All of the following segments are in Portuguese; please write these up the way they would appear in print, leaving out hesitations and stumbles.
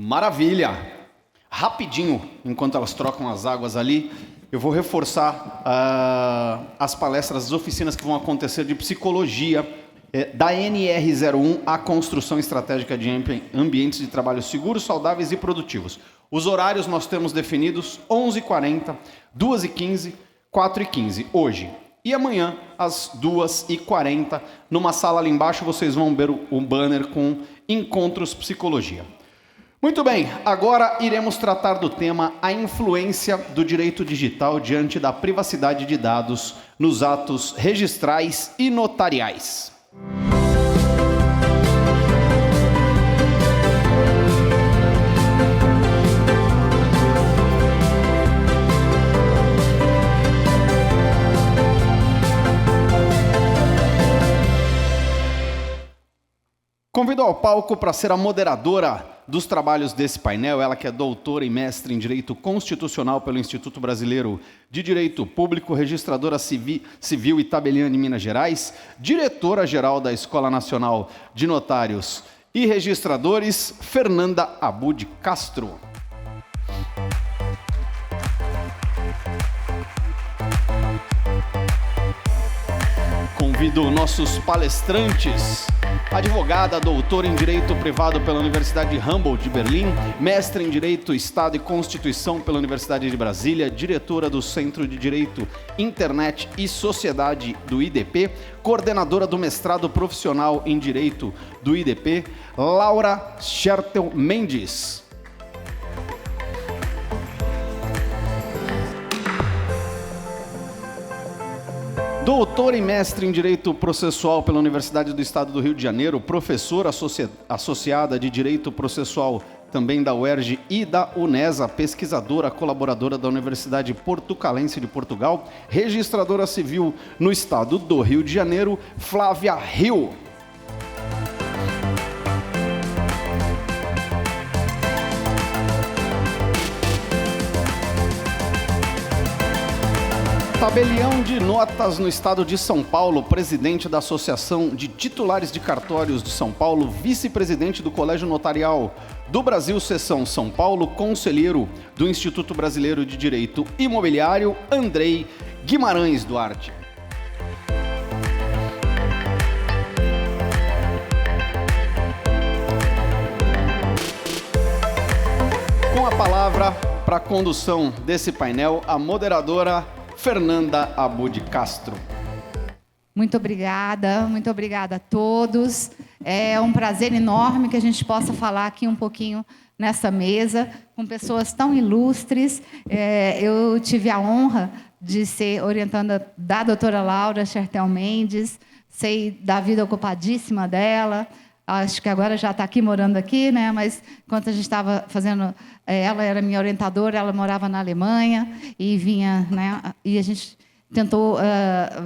Maravilha! Rapidinho, enquanto elas trocam as águas ali, eu vou reforçar as palestras, as oficinas que vão acontecer de psicologia da NR01, a construção estratégica de ambientes de trabalho seguros, saudáveis e produtivos. Os horários nós temos definidos 11h40, 2h15, 4h15, hoje. E amanhã, às 2h40, numa sala ali embaixo, vocês vão ver o banner com Encontros Psicologia. Muito bem, agora iremos tratar do tema a influência do direito digital diante da privacidade de dados nos atos registrais e notariais. Convido ao palco para ser a moderadora dos trabalhos desse painel, ela que é doutora e mestre em Direito Constitucional pelo Instituto Brasileiro de Direito Público, registradora civil e tabeliã de Minas Gerais, diretora-geral da Escola Nacional de Notários e Registradores, Fernanda Abud Castro. Convido nossos palestrantes, advogada, doutora em Direito Privado pela Universidade Humboldt de Berlim, mestre em Direito, Estado e Constituição pela Universidade de Brasília, diretora do Centro de Direito, Internet e Sociedade do IDP, coordenadora do mestrado profissional em Direito do IDP, Laura Schertel Mendes. Doutora e mestre em Direito Processual pela Universidade do Estado do Rio de Janeiro, professora associada de Direito Processual também da UERJ e da UNESA, pesquisadora, colaboradora da Universidade Portucalense de Portugal, registradora civil no Estado do Rio de Janeiro, Flávia Rio. Tabelião de notas no estado de São Paulo, presidente da Associação de Titulares de Cartórios de São Paulo, vice-presidente do Colégio Notarial do Brasil, Seção São Paulo, conselheiro do Instituto Brasileiro de Direito Imobiliário, Andrei Guimarães Duarte. Com a palavra para a condução desse painel, a moderadora Fernanda Abud Castro. Muito obrigada a todos. É um prazer enorme que a gente possa falar aqui um pouquinho nessa mesa, com pessoas tão ilustres. Eu tive a honra de ser orientanda da doutora Laura Schertel Mendes, sei da vida ocupadíssima dela. Acho que agora já está aqui, morando aqui, né? Mas enquanto a gente estava fazendo... Ela era minha orientadora, ela morava na Alemanha e vinha... né? E a gente tentou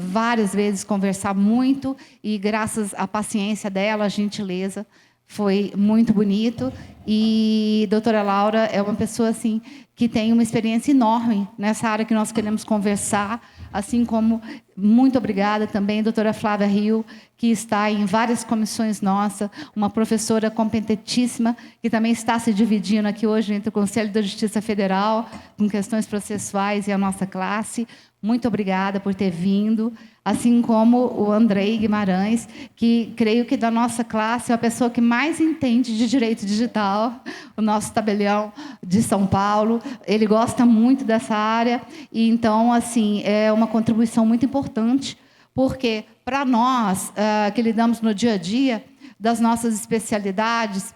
várias vezes conversar muito e, graças à paciência dela, à gentileza, foi muito bonito. E a doutora Laura é uma pessoa assim, que tem uma experiência enorme nessa área que nós queremos conversar, assim como, muito obrigada também, doutora Flávia Rio, que está em várias comissões nossas, uma professora competentíssima, que também está se dividindo aqui hoje entre o Conselho da Justiça Federal, com questões processuais e a nossa classe. Muito obrigada por ter vindo, assim como o Andrei Guimarães, que creio que da nossa classe é a pessoa que mais entende de direito digital, o nosso tabelião de São Paulo. Ele gosta muito dessa área, e então, assim, é uma contribuição muito importante, porque para nós, que lidamos no dia a dia das nossas especialidades,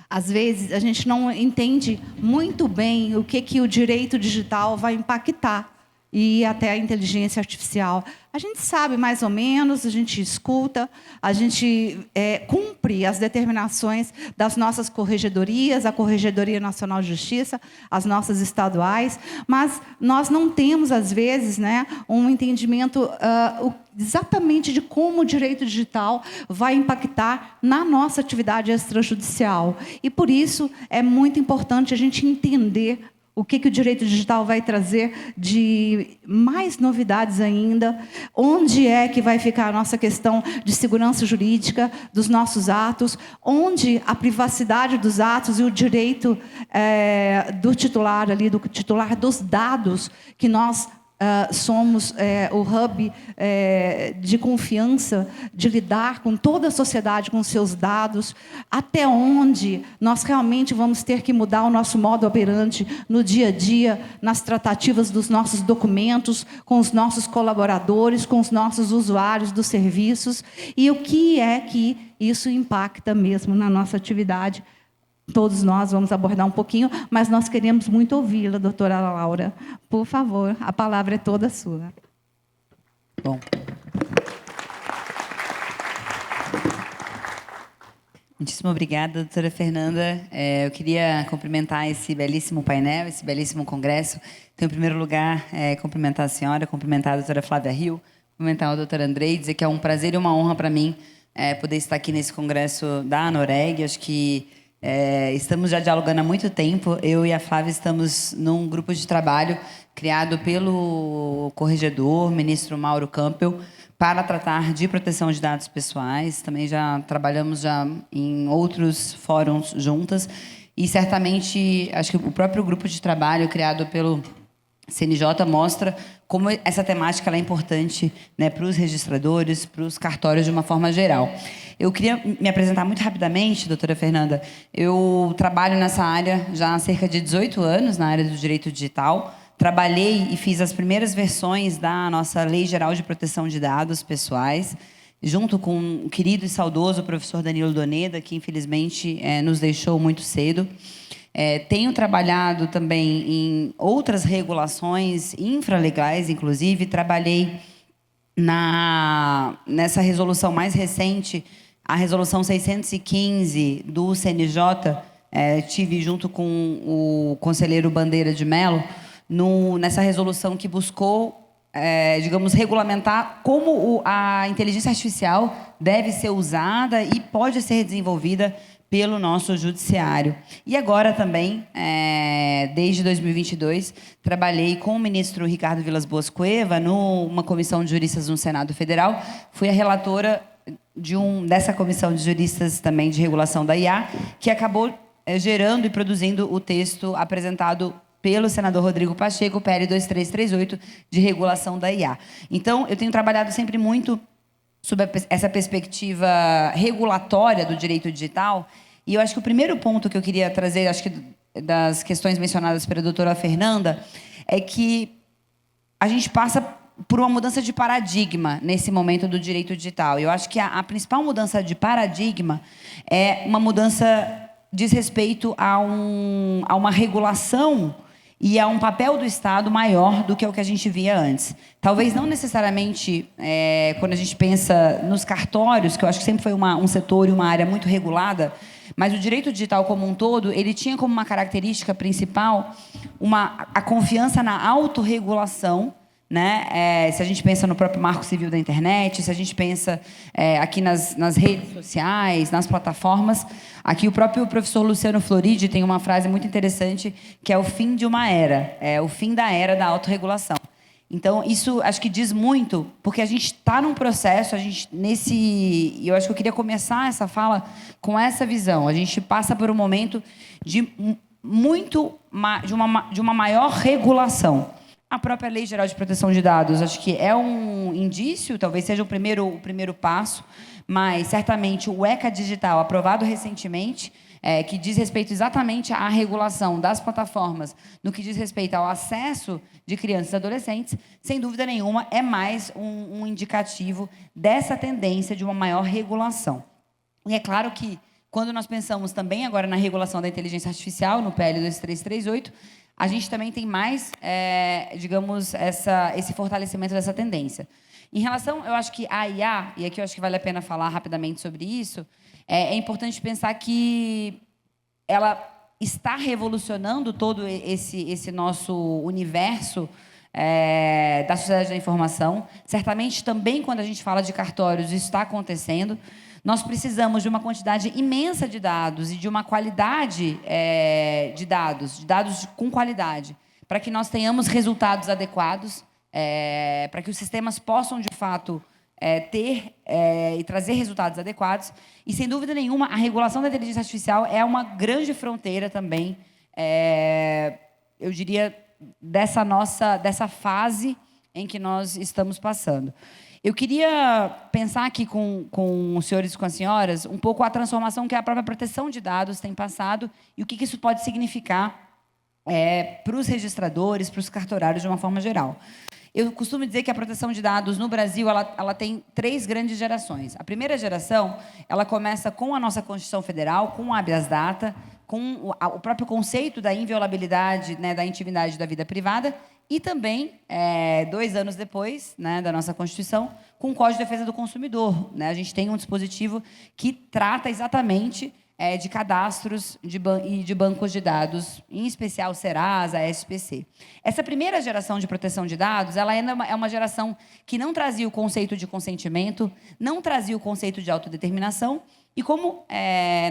às vezes a gente não entende muito bem o que o direito digital vai impactar, e até a inteligência artificial. A gente sabe mais ou menos, a gente escuta, a gente cumpre as determinações das nossas corregedorias, a Corregedoria Nacional de Justiça, as nossas estaduais, mas nós não temos, às vezes, né, um entendimento exatamente de como o direito digital vai impactar na nossa atividade extrajudicial. E, por isso, é muito importante a gente entender o que o direito digital vai trazer de mais novidades ainda, onde é que vai ficar a nossa questão de segurança jurídica dos nossos atos, onde a privacidade dos atos e o direito do titular ali, do titular dos dados que nós somos o hub de confiança, de lidar com toda a sociedade, com seus dados, até onde nós realmente vamos ter que mudar o nosso modo operante no dia a dia, nas tratativas dos nossos documentos, com os nossos colaboradores, com os nossos usuários dos serviços, e o que é que isso impacta mesmo na nossa atividade. Todos nós vamos abordar um pouquinho, mas nós queremos muito ouvi-la, doutora Laura. Por favor, a palavra é toda sua. Bom. Muitíssimo obrigada, doutora Fernanda. Eu queria cumprimentar esse belíssimo painel, esse belíssimo congresso. Então, em primeiro lugar, cumprimentar a senhora, cumprimentar a doutora Flávia Rio, cumprimentar a doutora Andrei, dizer que é um prazer e uma honra para mim poder estar aqui nesse congresso da ANOREG. Acho que estamos já dialogando há muito tempo. Eu e a Flávia estamos num grupo de trabalho criado pelo corregedor, ministro Mauro Campbell, para tratar de proteção de dados pessoais. Também já trabalhamos em outros fóruns juntas. E, certamente, acho que o próprio grupo de trabalho criado pelo CNJ mostra como essa temática ela é importante, né, para os registradores, para os cartórios de uma forma geral. Eu queria me apresentar muito rapidamente, doutora Fernanda. Eu trabalho nessa área já há cerca de 18 anos, na área do direito digital. Trabalhei e fiz as primeiras versões da nossa Lei Geral de Proteção de Dados Pessoais, junto com o querido e saudoso professor Danilo Doneda, que infelizmente nos deixou muito cedo. Tenho trabalhado também em outras regulações infralegais, inclusive. Trabalhei nessa resolução mais recente, a resolução 615 do CNJ. Tive junto com o conselheiro Bandeira de Mello, nessa resolução que buscou, digamos, regulamentar como a inteligência artificial deve ser usada e pode ser desenvolvida pelo nosso judiciário. E agora também, desde 2022, trabalhei com o ministro Ricardo Vilas Boas Cueva numa comissão de juristas no Senado Federal. Fui a relatora dessa comissão de juristas também de regulação da IA, que acabou gerando e produzindo o texto apresentado pelo senador Rodrigo Pacheco, PL 2338, de regulação da IA. Então, eu tenho trabalhado sempre muito sobre essa perspectiva regulatória do direito digital. E eu acho que o primeiro ponto que eu queria trazer, acho que das questões mencionadas pela doutora Fernanda, é que a gente passa por uma mudança de paradigma nesse momento do direito digital. Eu acho que a principal mudança de paradigma é uma mudança diz respeito a uma regulação e a um papel do Estado maior do que o que a gente via antes. Talvez não necessariamente quando a gente pensa nos cartórios, que eu acho que sempre foi um setor e uma área muito regulada, mas o direito digital como um todo, ele tinha como uma característica principal a confiança na autorregulação, né? Se a gente pensa no próprio Marco Civil da Internet, se a gente pensa aqui nas redes sociais, nas plataformas, aqui o próprio professor Luciano Floridi tem uma frase muito interessante, que é o fim de uma era, o fim da era da autorregulação. Então, isso acho que diz muito, porque a gente está num processo, eu acho que eu queria começar essa fala com essa visão. A gente passa por um momento de uma maior regulação. A própria Lei Geral de Proteção de Dados, acho que é um indício, talvez seja o primeiro passo, mas certamente o ECA Digital, aprovado recentemente, que diz respeito exatamente à regulação das plataformas, no que diz respeito ao acesso de crianças e adolescentes, sem dúvida nenhuma, é mais um indicativo dessa tendência de uma maior regulação. E é claro que, quando nós pensamos também agora na regulação da inteligência artificial, no PL 2338, a gente também tem mais, digamos, esse fortalecimento dessa tendência. Em relação, eu acho que a IA, e aqui eu acho que vale a pena falar rapidamente sobre isso, é importante pensar que ela está revolucionando todo esse nosso universo da sociedade da informação. Certamente, também, quando a gente fala de cartórios, isso está acontecendo. nós precisamos de uma quantidade imensa de dados e de uma qualidade de dados com qualidade, para que nós tenhamos resultados adequados, para que os sistemas possam, de fato, ter e trazer resultados adequados. E, sem dúvida nenhuma, a regulação da inteligência artificial é uma grande fronteira também, eu diria, dessa fase em que nós estamos passando. Eu queria pensar aqui com os senhores e com as senhoras um pouco a transformação que a própria proteção de dados tem passado e o que isso pode significar para os registradores, para os cartorários de uma forma geral. Eu costumo dizer que a proteção de dados no Brasil ela tem 3 grandes gerações. A primeira geração ela começa com a nossa Constituição Federal, com o habeas data, com o próprio conceito da inviolabilidade, né, da intimidade da vida privada, e também, 2 anos depois, né, da nossa Constituição, com o Código de Defesa do Consumidor. Né? A gente tem um dispositivo que trata exatamente de cadastros e de bancos de dados, em especial Serasa, SPC. Essa primeira geração de proteção de dados, ela ainda é uma geração que não trazia o conceito de consentimento, não trazia o conceito de autodeterminação, e como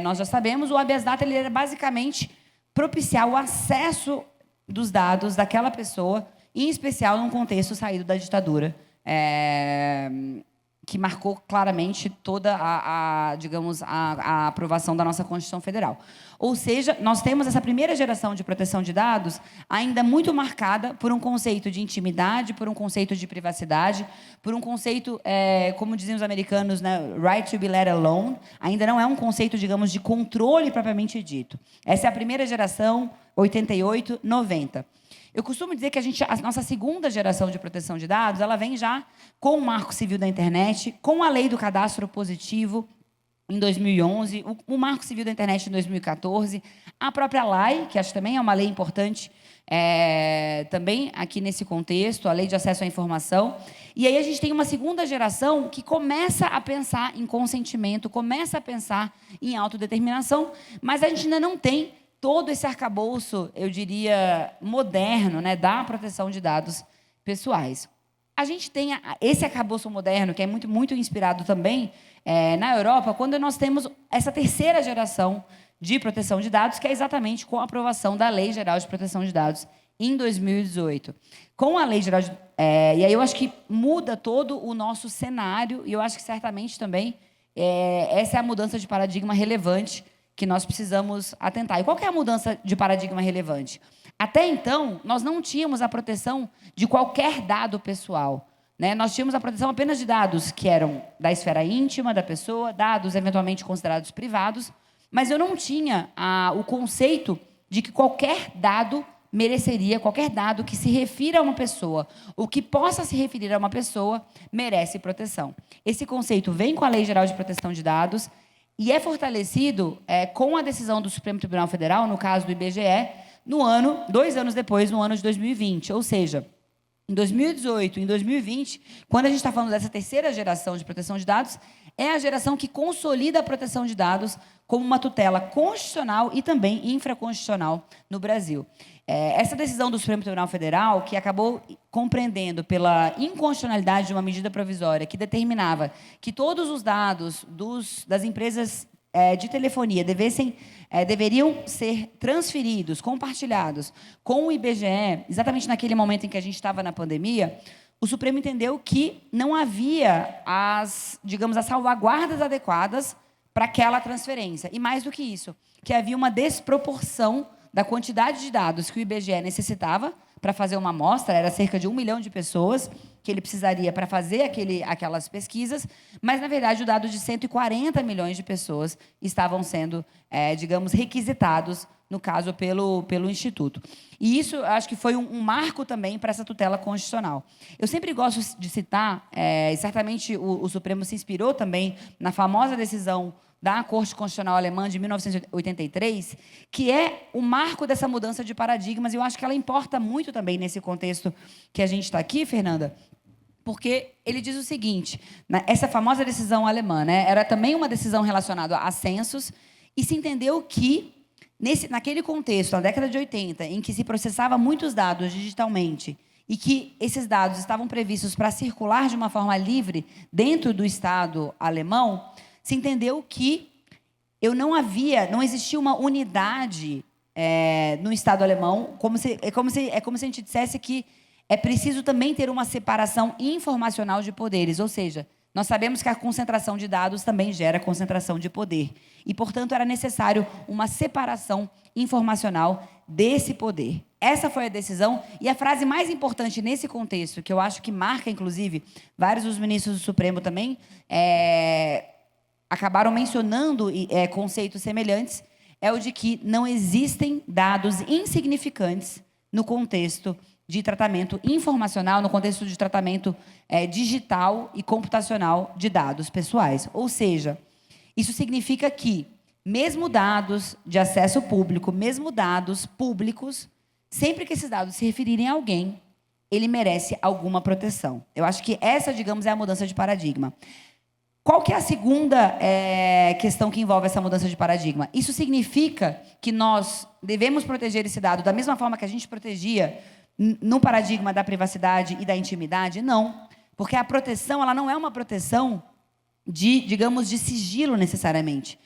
nós já sabemos, o habeas data ele era basicamente propiciar o acesso dos dados daquela pessoa, em especial num contexto saído da ditadura, que marcou claramente toda digamos, a aprovação da nossa Constituição Federal. Ou seja, nós temos essa primeira geração de proteção de dados ainda muito marcada por um conceito de intimidade, por um conceito de privacidade, por um conceito, como diziam os americanos, né, right to be let alone. Ainda não é um conceito, digamos, de controle propriamente dito. Essa é a primeira geração, 88, 90. Eu costumo dizer que a nossa segunda geração de proteção de dados, ela vem já com o Marco Civil da Internet, com a Lei do Cadastro Positivo, em 2011, o Marco Civil da Internet em 2014, a própria LAI, que acho também é uma lei importante, também aqui nesse contexto, a Lei de Acesso à Informação. E aí a gente tem uma segunda geração que começa a pensar em consentimento, começa a pensar em autodeterminação, mas a gente ainda não tem todo esse arcabouço, eu diria, moderno, né, da proteção de dados pessoais. A gente tem esse arcabouço moderno, que é muito, muito inspirado também na Europa, quando nós temos essa terceira geração de proteção de dados, que é exatamente com a aprovação da Lei Geral de Proteção de Dados em 2018. Com a Lei Geral de... e aí eu acho que muda todo o nosso cenário, e eu acho que certamente também essa é a mudança de paradigma relevante que nós precisamos atentar. E qual que é a mudança de paradigma relevante? Até então, nós não tínhamos a proteção de qualquer dado pessoal. Né? Nós tínhamos a proteção apenas de dados que eram da esfera íntima da pessoa, dados eventualmente considerados privados, mas eu não tinha o conceito de que qualquer dado mereceria, qualquer dado que se refira a uma pessoa, ou que possa se referir a uma pessoa, merece proteção. Esse conceito vem com a Lei Geral de Proteção de Dados, e é fortalecido com a decisão do Supremo Tribunal Federal, no caso do IBGE, 2 anos depois, no ano de 2020. Ou seja, em 2018 e em 2020, quando a gente está falando dessa terceira geração de proteção de dados, é a geração que consolida a proteção de dados como uma tutela constitucional e também infraconstitucional no Brasil. Essa decisão do Supremo Tribunal Federal, que acabou compreendendo pela inconstitucionalidade de uma medida provisória que determinava que todos os dados das empresas de telefonia deveriam ser transferidos, compartilhados com o IBGE, exatamente naquele momento em que a gente estava na pandemia, o Supremo entendeu que não havia as salvaguardas adequadas para aquela transferência. E mais do que isso, que havia uma desproporção da quantidade de dados que o IBGE necessitava para fazer uma amostra, era cerca de 1 milhão de pessoas que ele precisaria para fazer aquelas pesquisas, mas, na verdade, o dado de 140 milhões de pessoas estavam sendo, requisitados, no caso, pelo Instituto. E isso, acho que foi um marco também para essa tutela constitucional. Eu sempre gosto de citar, e certamente o Supremo se inspirou também na famosa decisão da Corte Constitucional Alemã de 1983, que é o marco dessa mudança de paradigmas, e eu acho que ela importa muito também nesse contexto que a gente está aqui, Fernanda, porque ele diz o seguinte, essa famosa decisão alemã, né, era também uma decisão relacionada a censos, e se entendeu que, naquele contexto, na década de 80, em que se processava muitos dados digitalmente, e que esses dados estavam previstos para circular de uma forma livre dentro do Estado alemão, se entendeu que não existia uma unidade no Estado alemão, é como se a gente dissesse que é preciso também ter uma separação informacional de poderes, ou seja, nós sabemos que a concentração de dados também gera concentração de poder. E, portanto, era necessário uma separação informacional desse poder. Essa foi a decisão. E a frase mais importante nesse contexto, que eu acho que marca, inclusive, vários dos ministros do Supremo também acabaram mencionando conceitos semelhantes, é o de que não existem dados insignificantes no contexto de tratamento informacional, no contexto de tratamento digital e computacional de dados pessoais. Ou seja, isso significa que, mesmo dados de acesso público, mesmo dados públicos, sempre que esses dados se referirem a alguém, ele merece alguma proteção. Eu acho que essa, digamos, é a mudança de paradigma. Qual que é a segunda questão que envolve essa mudança de paradigma? Isso significa que nós devemos proteger esse dado da mesma forma que a gente protegia no paradigma da privacidade e da intimidade? Não, porque a proteção ela não é uma proteção digamos, de sigilo necessariamente.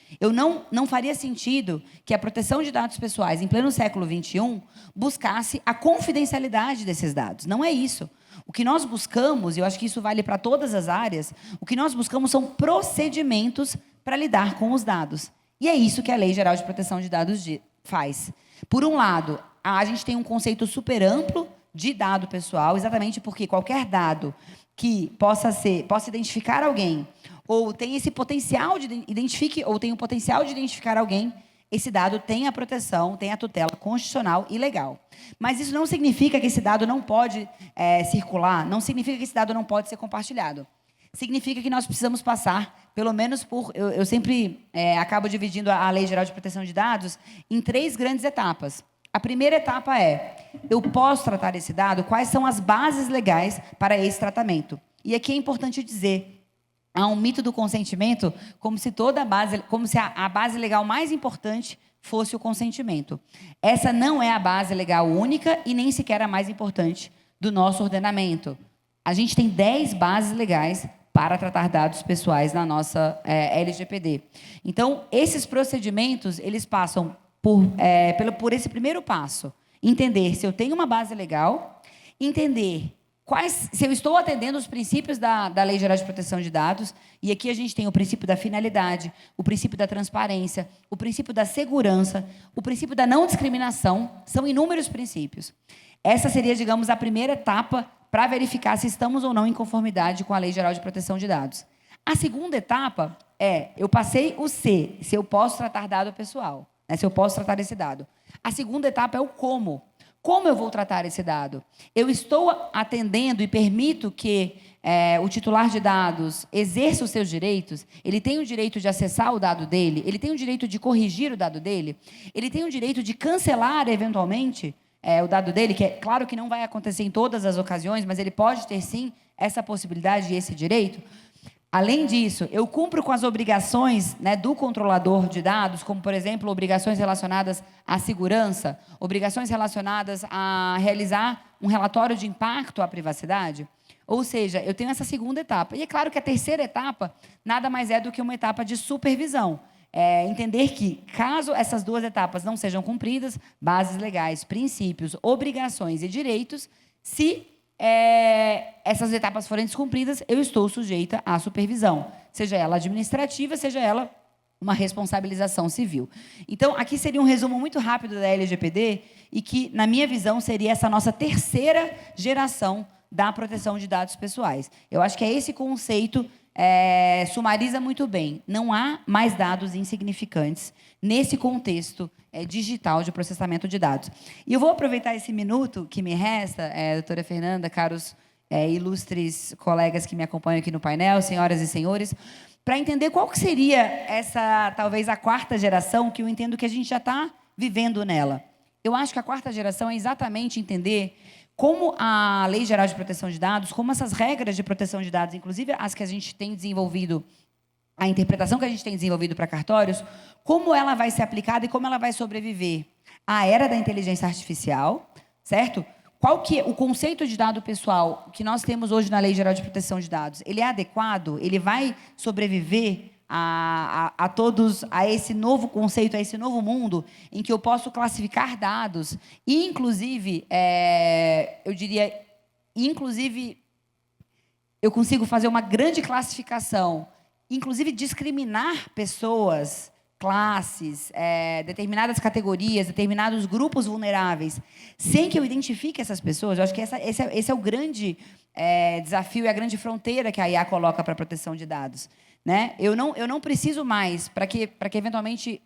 Não faria sentido que a proteção de dados pessoais em pleno século XXI buscasse a confidencialidade desses dados. Não é isso. O que nós buscamos, e eu acho que isso vale para todas as áreas, o que nós buscamos são procedimentos para lidar com os dados. E é isso que a Lei Geral de Proteção de Dados faz. Por um lado, a gente tem um conceito super amplo de dado pessoal, exatamente porque qualquer dado que possa identificar alguém, ou tem esse potencial tem o potencial de identificar alguém, esse dado tem a proteção, tem a tutela constitucional e legal. Mas isso não significa que esse dado não pode circular, não significa que esse dado não pode ser compartilhado. Significa que nós precisamos passar, pelo menos por... Eu sempre acabo dividindo a Lei Geral de Proteção de Dados em 3 grandes etapas. A primeira etapa eu posso tratar esse dado? Quais são as bases legais para esse tratamento? E aqui é importante dizer, há um mito do consentimento como se a base legal mais importante fosse o consentimento. Essa não é a base legal única e nem sequer a mais importante do nosso ordenamento. A gente tem 10 bases legais para tratar dados pessoais na nossa LGPD. Então, esses procedimentos, eles passam por esse primeiro passo. Entender se eu tenho uma base legal, entender se eu estou atendendo os princípios da Lei Geral de Proteção de Dados, e aqui a gente tem o princípio da finalidade, o princípio da transparência, o princípio da segurança, o princípio da não discriminação, são inúmeros princípios. Essa seria, digamos, a primeira etapa para verificar se estamos ou não em conformidade com a Lei Geral de Proteção de Dados. A segunda etapa eu passei o se eu posso tratar dado pessoal, né, se eu posso tratar esse dado. A segunda etapa é o como. Como eu vou tratar esse dado? Eu estou atendendo e permito que o titular de dados exerça os seus direitos? Ele tem o direito de acessar o dado dele? Ele tem o direito de corrigir o dado dele? Ele tem o direito de cancelar, eventualmente, o dado dele? Que é claro que não vai acontecer em todas as ocasiões, mas ele pode ter, sim, essa possibilidade e esse direito? Além disso, eu cumpro com as obrigações, né, do controlador de dados, como, por exemplo, obrigações relacionadas à segurança, obrigações relacionadas a realizar um relatório de impacto à privacidade. Ou seja, eu tenho essa segunda etapa. E é claro que a terceira etapa nada mais é do que uma etapa de supervisão. Entender que, caso essas 2 etapas não sejam cumpridas, bases legais, princípios, obrigações e direitos, se essas etapas forem descumpridas, eu estou sujeita à supervisão, seja ela administrativa, seja ela uma responsabilização civil. Então, aqui seria um resumo muito rápido da LGPD e que, na minha visão, seria essa nossa terceira geração da proteção de dados pessoais. Eu acho que esse conceito sumariza muito bem. Não há mais dados insignificantes nesse contexto digital de processamento de dados. E eu vou aproveitar esse minuto que me resta, doutora Fernanda, caros ilustres colegas que me acompanham aqui no painel, senhoras e senhores, para entender qual que seria talvez a 4ª geração, que eu entendo que a gente já está vivendo nela. Eu acho que a 4ª geração é exatamente entender como a Lei Geral de Proteção de Dados, como essas regras de proteção de dados, inclusive as que a gente tem desenvolvido, a interpretação que a gente tem desenvolvido para cartórios, como ela vai ser aplicada e como ela vai sobreviver à era da inteligência artificial, certo? Qual que é o conceito de dado pessoal que nós temos hoje na Lei Geral de Proteção de Dados? Ele é adequado? Ele vai sobreviver a todos, a esse novo conceito, a esse novo mundo, em que eu posso classificar dados, e, inclusive, eu diria, eu consigo fazer uma grande classificação, inclusive discriminar pessoas, classes, determinadas categorias, determinados grupos vulneráveis, sem que eu identifique essas pessoas. Eu acho que esse é o grande desafio e a grande fronteira que a IA coloca para a proteção de dados. Né? Eu não preciso mais, para que eventualmente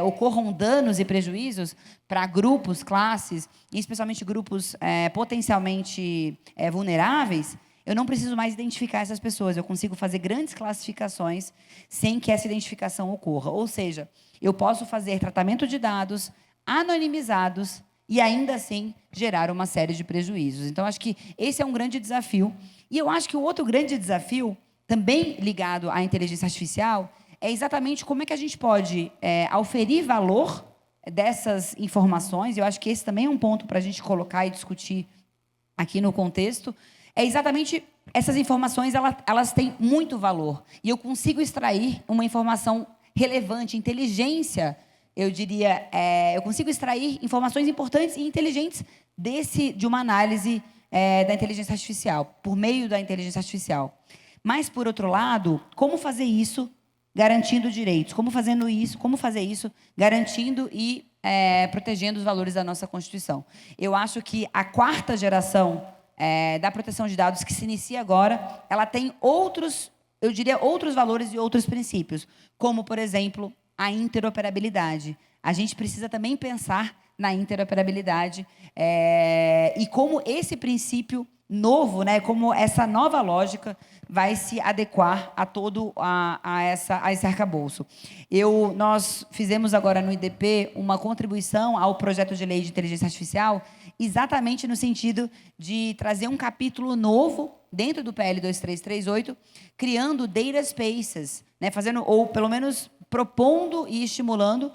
ocorram danos e prejuízos para grupos, classes, e especialmente grupos potencialmente vulneráveis, eu não preciso mais identificar essas pessoas. Eu consigo fazer grandes classificações sem que essa identificação ocorra. Ou seja, eu posso fazer tratamento de dados anonimizados e, ainda assim, gerar uma série de prejuízos. Então, acho que esse é um grande desafio. E eu acho que o outro grande desafio, também ligado à inteligência artificial, é exatamente como é que a gente pode auferir valor dessas informações. Eu acho que esse também é um ponto para a gente colocar e discutir aqui no contexto. É exatamente essas informações, elas têm muito valor. E eu consigo extrair uma informação relevante, inteligência, eu diria, eu consigo extrair informações importantes e inteligentes de uma análise da inteligência artificial, por meio da inteligência artificial. Mas, por outro lado, como fazer isso garantindo direitos? Como fazer isso garantindo e protegendo os valores da nossa Constituição? Eu acho que a quarta geração da proteção de dados que se inicia agora, ela tem outros valores e outros princípios, como, por exemplo, a interoperabilidade. A gente precisa também pensar na interoperabilidade e como esse princípio novo, né, como essa nova lógica vai se adequar a todo esse arcabouço. Nós fizemos agora no IDP uma contribuição ao projeto de lei de inteligência artificial, exatamente no sentido de trazer um capítulo novo dentro do PL 2338, criando data spaces, né, ou pelo menos propondo e estimulando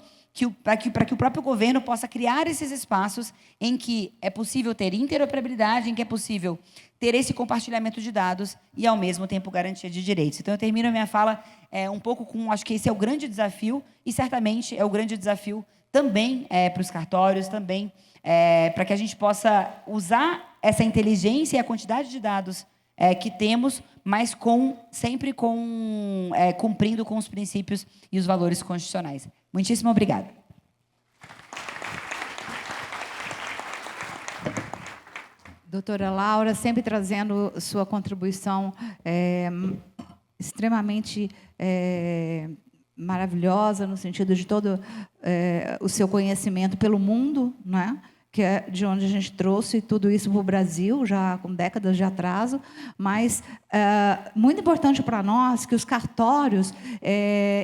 para que o próprio governo possa criar esses espaços em que é possível ter interoperabilidade, em que é possível ter esse compartilhamento de dados e, ao mesmo tempo, garantia de direitos. Então, eu termino a minha fala um pouco com... Acho que esse é o grande desafio e, certamente, é o grande desafio também para os cartórios, também para que a gente possa usar essa inteligência e a quantidade de dados que temos, mas sempre cumprindo com os princípios e os valores constitucionais. Muitíssimo obrigada. Doutora Laura, sempre trazendo sua contribuição extremamente maravilhosa, no sentido de todo o seu conhecimento pelo mundo, né? Que é de onde a gente trouxe tudo isso para o Brasil, já com décadas de atraso, mas muito importante para nós que os cartórios,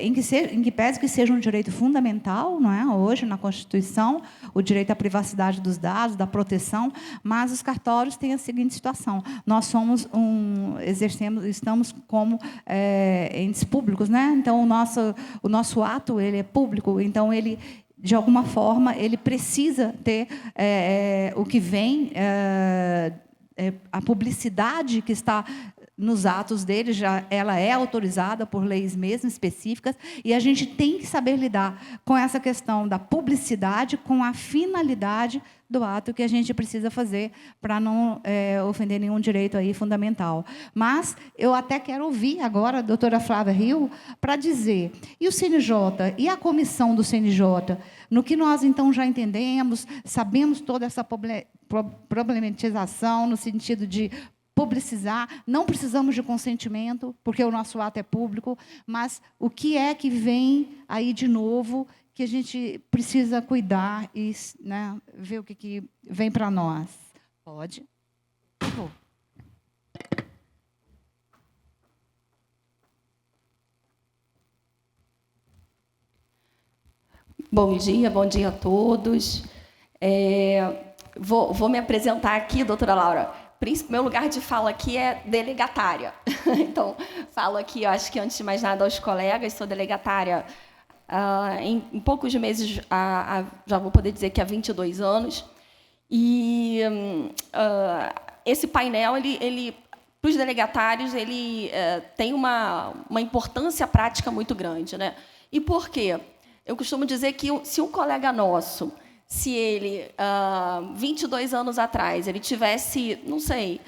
em que pese que seja um direito fundamental, não é? Hoje, na Constituição, o direito à privacidade dos dados, da proteção, mas os cartórios têm a seguinte situação: nós estamos como entes públicos, né? Então, o nosso ato ele é público, então ele, de alguma forma, ele precisa ter o que vem, a publicidade que está nos atos dele, ela é autorizada por leis mesmo específicas, e a gente tem que saber lidar com essa questão da publicidade, com a finalidade do ato que a gente precisa fazer para não ofender nenhum direito aí fundamental. Mas eu até quero ouvir agora a doutora Flávia Rio para dizer, e o CNJ, e a comissão do CNJ, no que nós, então, já entendemos, sabemos toda essa problematização no sentido de publicizar, não precisamos de consentimento, porque o nosso ato é público, mas o que é que vem aí de novo que a gente precisa cuidar e, né, ver o que vem para nós? Pode? Por favor. Bom dia a todos. Vou me apresentar aqui, doutora Laura. Meu lugar de fala aqui é delegatária. Então, falo aqui, eu acho que, antes de mais nada, aos colegas, sou delegatária em poucos meses, já vou poder dizer que há 22 anos. E esse painel, ele para os delegatários, ele tem uma importância prática muito grande, né? E por quê? Eu costumo dizer que se um colega nosso, se ele, 22 anos atrás, ele tivesse, não sei,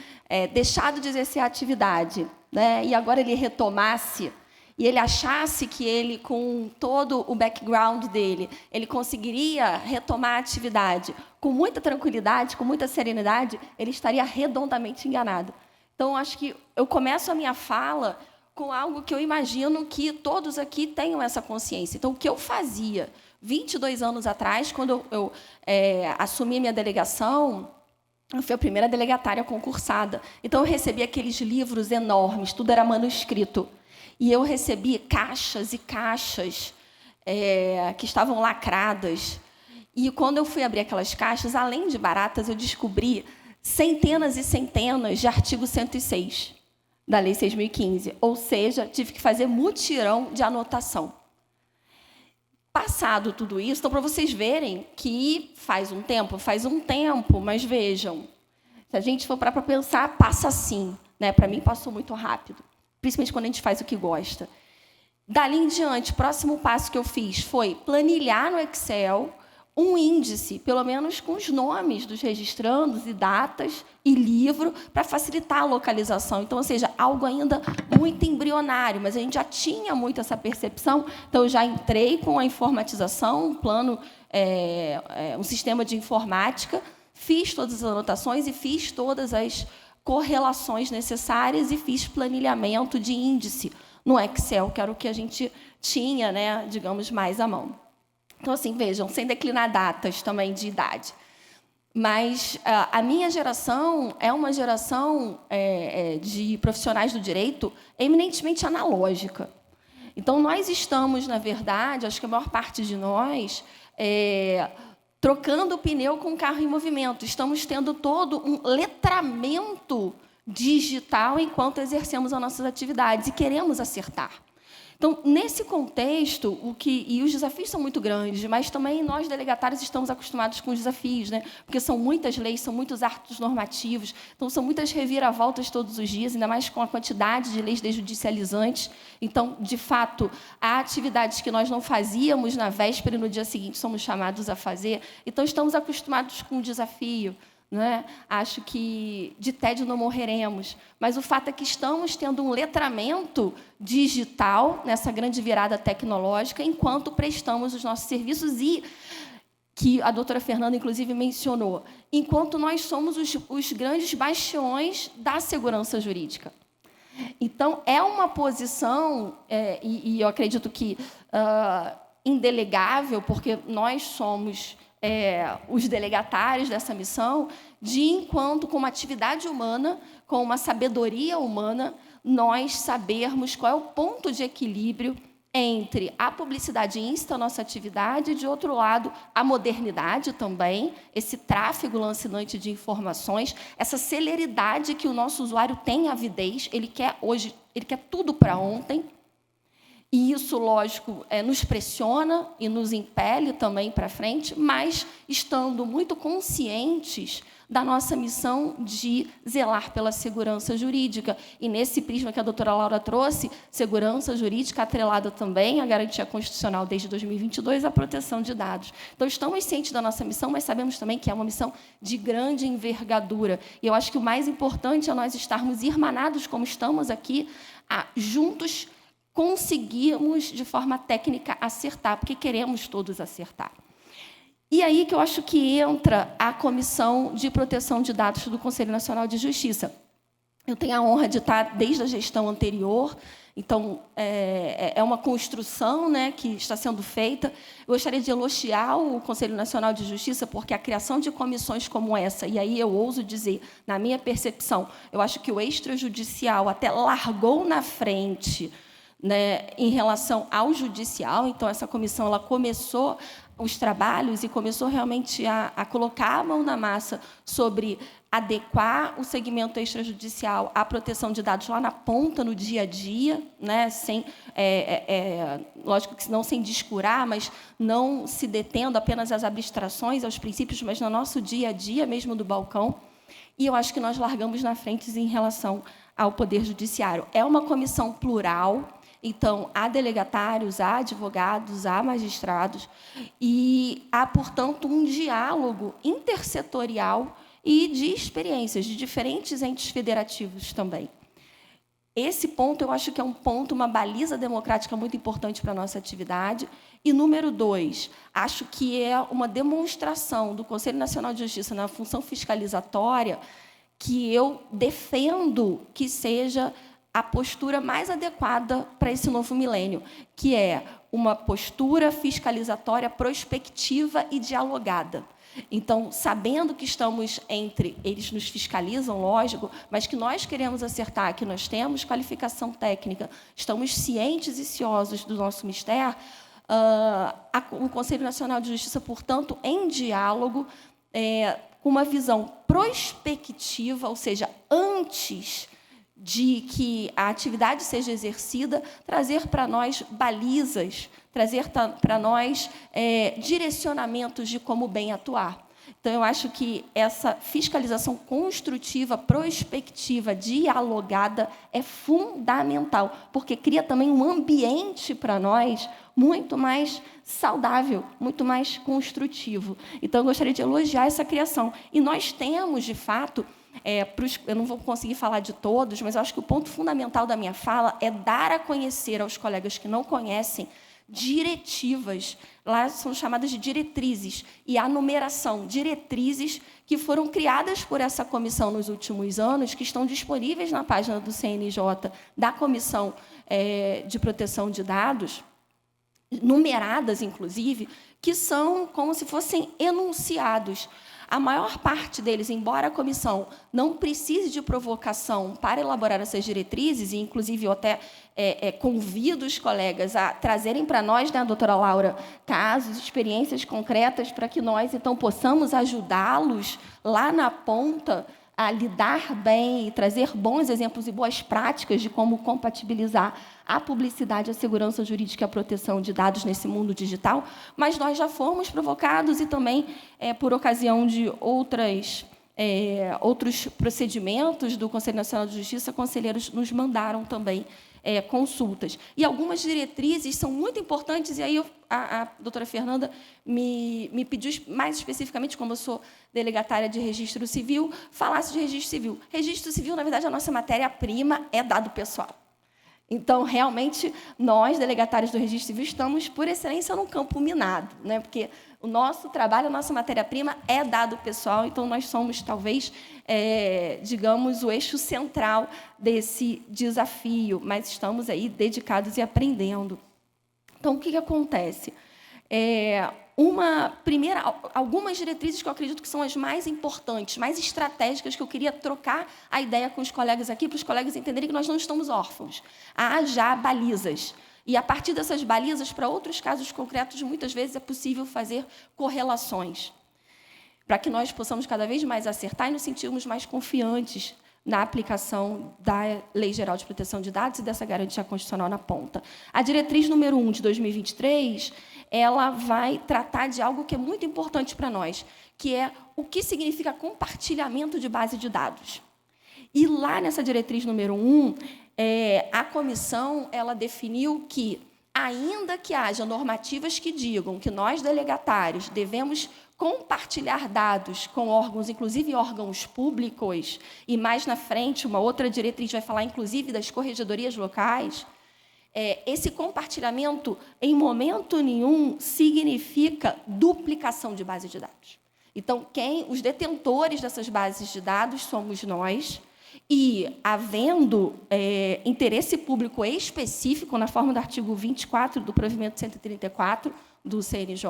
deixado de exercer a atividade, né, e agora ele retomasse, e ele achasse que ele, com todo o background dele, ele conseguiria retomar a atividade com muita tranquilidade, com muita serenidade, ele estaria redondamente enganado. Então, acho que eu começo a minha fala com algo que eu imagino que todos aqui tenham essa consciência. Então, o que eu fazia 22 anos atrás, quando eu assumi minha delegação, eu fui a primeira delegatária concursada. Então, eu recebi aqueles livros enormes, tudo era manuscrito. E eu recebi caixas e caixas que estavam lacradas. E, quando eu fui abrir aquelas caixas, além de baratas, eu descobri centenas e centenas de artigo 106 da Lei 6.015. Ou seja, tive que fazer mutirão de anotação. Passado tudo isso, então, para vocês verem que faz um tempo, mas vejam, se a gente for para pensar, passa assim, né? Para mim, passou muito rápido, principalmente quando a gente faz o que gosta. Dali em diante, o próximo passo que eu fiz foi planilhar no Excel um índice, pelo menos com os nomes dos registrandos e datas e livro, para facilitar a localização. Então, ou seja, algo ainda muito embrionário, mas a gente já tinha muito essa percepção. Então, eu já entrei com a informatização, um plano, um sistema de informática, fiz todas as anotações e fiz todas as correlações necessárias e fiz planilhamento de índice no Excel, que era o que a gente tinha, né, digamos, mais à mão. Então, assim, vejam, sem declinar datas também de idade. Mas a minha geração é uma geração de profissionais do direito eminentemente analógica. Então, nós estamos, na verdade, acho que a maior parte de nós, trocando o pneu com o carro em movimento. Estamos tendo todo um letramento digital enquanto exercemos as nossas atividades e queremos acertar. Então, nesse contexto, e os desafios são muito grandes, mas também nós, delegatários, estamos acostumados com os desafios, né? Porque são muitas leis, são muitos atos normativos, então são muitas reviravoltas todos os dias, ainda mais com a quantidade de leis desjudicializantes. Então, de fato, há atividades que nós não fazíamos na véspera e no dia seguinte somos chamados a fazer. Então, estamos acostumados com o desafio. Né? Acho que de tédio não morreremos, mas o fato é que estamos tendo um letramento digital nessa grande virada tecnológica, enquanto prestamos os nossos serviços e que a doutora Fernanda, inclusive, mencionou, enquanto nós somos os grandes bastiões da segurança jurídica. Então, é uma posição, e eu acredito que indelegável, porque nós somos os delegatários dessa missão, de enquanto, com uma atividade humana, com uma sabedoria humana, nós sabermos qual é o ponto de equilíbrio entre a publicidade insta a nossa atividade e, de outro lado, a modernidade também, esse tráfego lancinante de informações, essa celeridade que o nosso usuário tem avidez, ele quer hoje, ele quer tudo para ontem. E isso, lógico, nos pressiona e nos impele também para frente, mas estando muito conscientes da nossa missão de zelar pela segurança jurídica. E, nesse prisma que a doutora Laura trouxe, segurança jurídica atrelada também à garantia constitucional desde 2022, à proteção de dados. Então, estamos cientes da nossa missão, mas sabemos também que é uma missão de grande envergadura. E eu acho que o mais importante é nós estarmos irmanados, como estamos aqui, juntos, conseguirmos, de forma técnica, acertar, porque queremos todos acertar. E aí que eu acho que entra a Comissão de Proteção de Dados do Conselho Nacional de Justiça. Eu tenho a honra de estar desde a gestão anterior, então, é uma construção, né, que está sendo feita. Eu gostaria de elogiar o Conselho Nacional de Justiça, porque a criação de comissões como essa, e aí eu ouso dizer, na minha percepção, eu acho que o extrajudicial até largou na frente, né, em relação ao judicial. Então, essa comissão ela começou os trabalhos e começou realmente a colocar a mão na massa sobre adequar o segmento extrajudicial à proteção de dados lá na ponta, no dia a dia, né, sem, lógico que não sem descurar, mas não se detendo apenas às abstrações, aos princípios, mas no nosso dia a dia mesmo do balcão. E eu acho que nós largamos na frente em relação ao Poder Judiciário. É uma comissão plural, então há delegatários, há advogados, há magistrados, e há, portanto, um diálogo intersetorial e de experiências de diferentes entes federativos também. Esse ponto, eu acho que é um ponto, uma baliza democrática muito importante para a nossa atividade. E, número 2, acho que é uma demonstração do Conselho Nacional de Justiça na função fiscalizatória que eu defendo que seja a postura mais adequada para esse novo milênio, que é uma postura fiscalizatória prospectiva e dialogada. Então, sabendo que estamos entre... Eles nos fiscalizam, lógico, mas que nós queremos acertar, que nós temos qualificação técnica, estamos cientes e ciosos do nosso mistério, o Conselho Nacional de Justiça, portanto, em diálogo, com uma visão prospectiva, ou seja, antes de que a atividade seja exercida, trazer para nós balizas, trazer para nós direcionamentos de como bem atuar. Então, eu acho que essa fiscalização construtiva, prospectiva, dialogada é fundamental, porque cria também um ambiente para nós muito mais saudável, muito mais construtivo. Então, eu gostaria de elogiar essa criação. E nós temos, de fato, eu não vou conseguir falar de todos, mas eu acho que o ponto fundamental da minha fala é dar a conhecer aos colegas que não conhecem diretivas, lá são chamadas de diretrizes, e a numeração, diretrizes que foram criadas por essa comissão nos últimos anos, que estão disponíveis na página do CNJ, da Comissão de Proteção de Dados, numeradas, inclusive, que são como se fossem enunciados. A maior parte deles, embora a comissão não precise de provocação para elaborar essas diretrizes, e, inclusive, eu até convido os colegas a trazerem para nós, né, doutora Laura, casos, experiências concretas, para que nós, então, possamos ajudá-los lá na ponta a lidar bem e trazer bons exemplos e boas práticas de como compatibilizar a publicidade, a segurança jurídica e a proteção de dados nesse mundo digital, mas nós já fomos provocados e também, por ocasião de outros procedimentos do Conselho Nacional de Justiça, conselheiros nos mandaram também consultas. E algumas diretrizes são muito importantes, e aí a doutora Fernanda me pediu, mais especificamente, como eu sou delegatária de registro civil, falasse de registro civil. Registro civil, na verdade, a nossa matéria-prima é dado pessoal. Então, realmente, nós, delegatários do registro civil, estamos, por excelência, num campo minado, né? Porque o nosso trabalho, a nossa matéria-prima é dado pessoal, então nós somos, talvez, digamos, o eixo central desse desafio, mas estamos aí dedicados e aprendendo. Então, o que acontece? Algumas diretrizes que eu acredito que são as mais importantes, mais estratégicas, que eu queria trocar a ideia com os colegas aqui, para os colegas entenderem que nós não estamos órfãos. Há já balizas. E, a partir dessas balizas, para outros casos concretos, muitas vezes é possível fazer correlações, para que nós possamos cada vez mais acertar e nos sentirmos mais confiantes na aplicação da Lei Geral de Proteção de Dados e dessa garantia constitucional na ponta. A diretriz número 1 de 2023, ela vai tratar de algo que é muito importante para nós, que é o que significa compartilhamento de base de dados. E lá nessa diretriz número 1, a comissão ela definiu que, ainda que haja normativas que digam que nós, delegatários, devemos compartilhar dados com órgãos, inclusive órgãos públicos, e mais na frente, uma outra diretriz vai falar, inclusive, das corregedorias locais, esse compartilhamento, em momento nenhum, significa duplicação de base de dados. Então, os detentores dessas bases de dados somos nós, e, havendo interesse público específico, na forma do artigo 24 do provimento 134 do CNJ,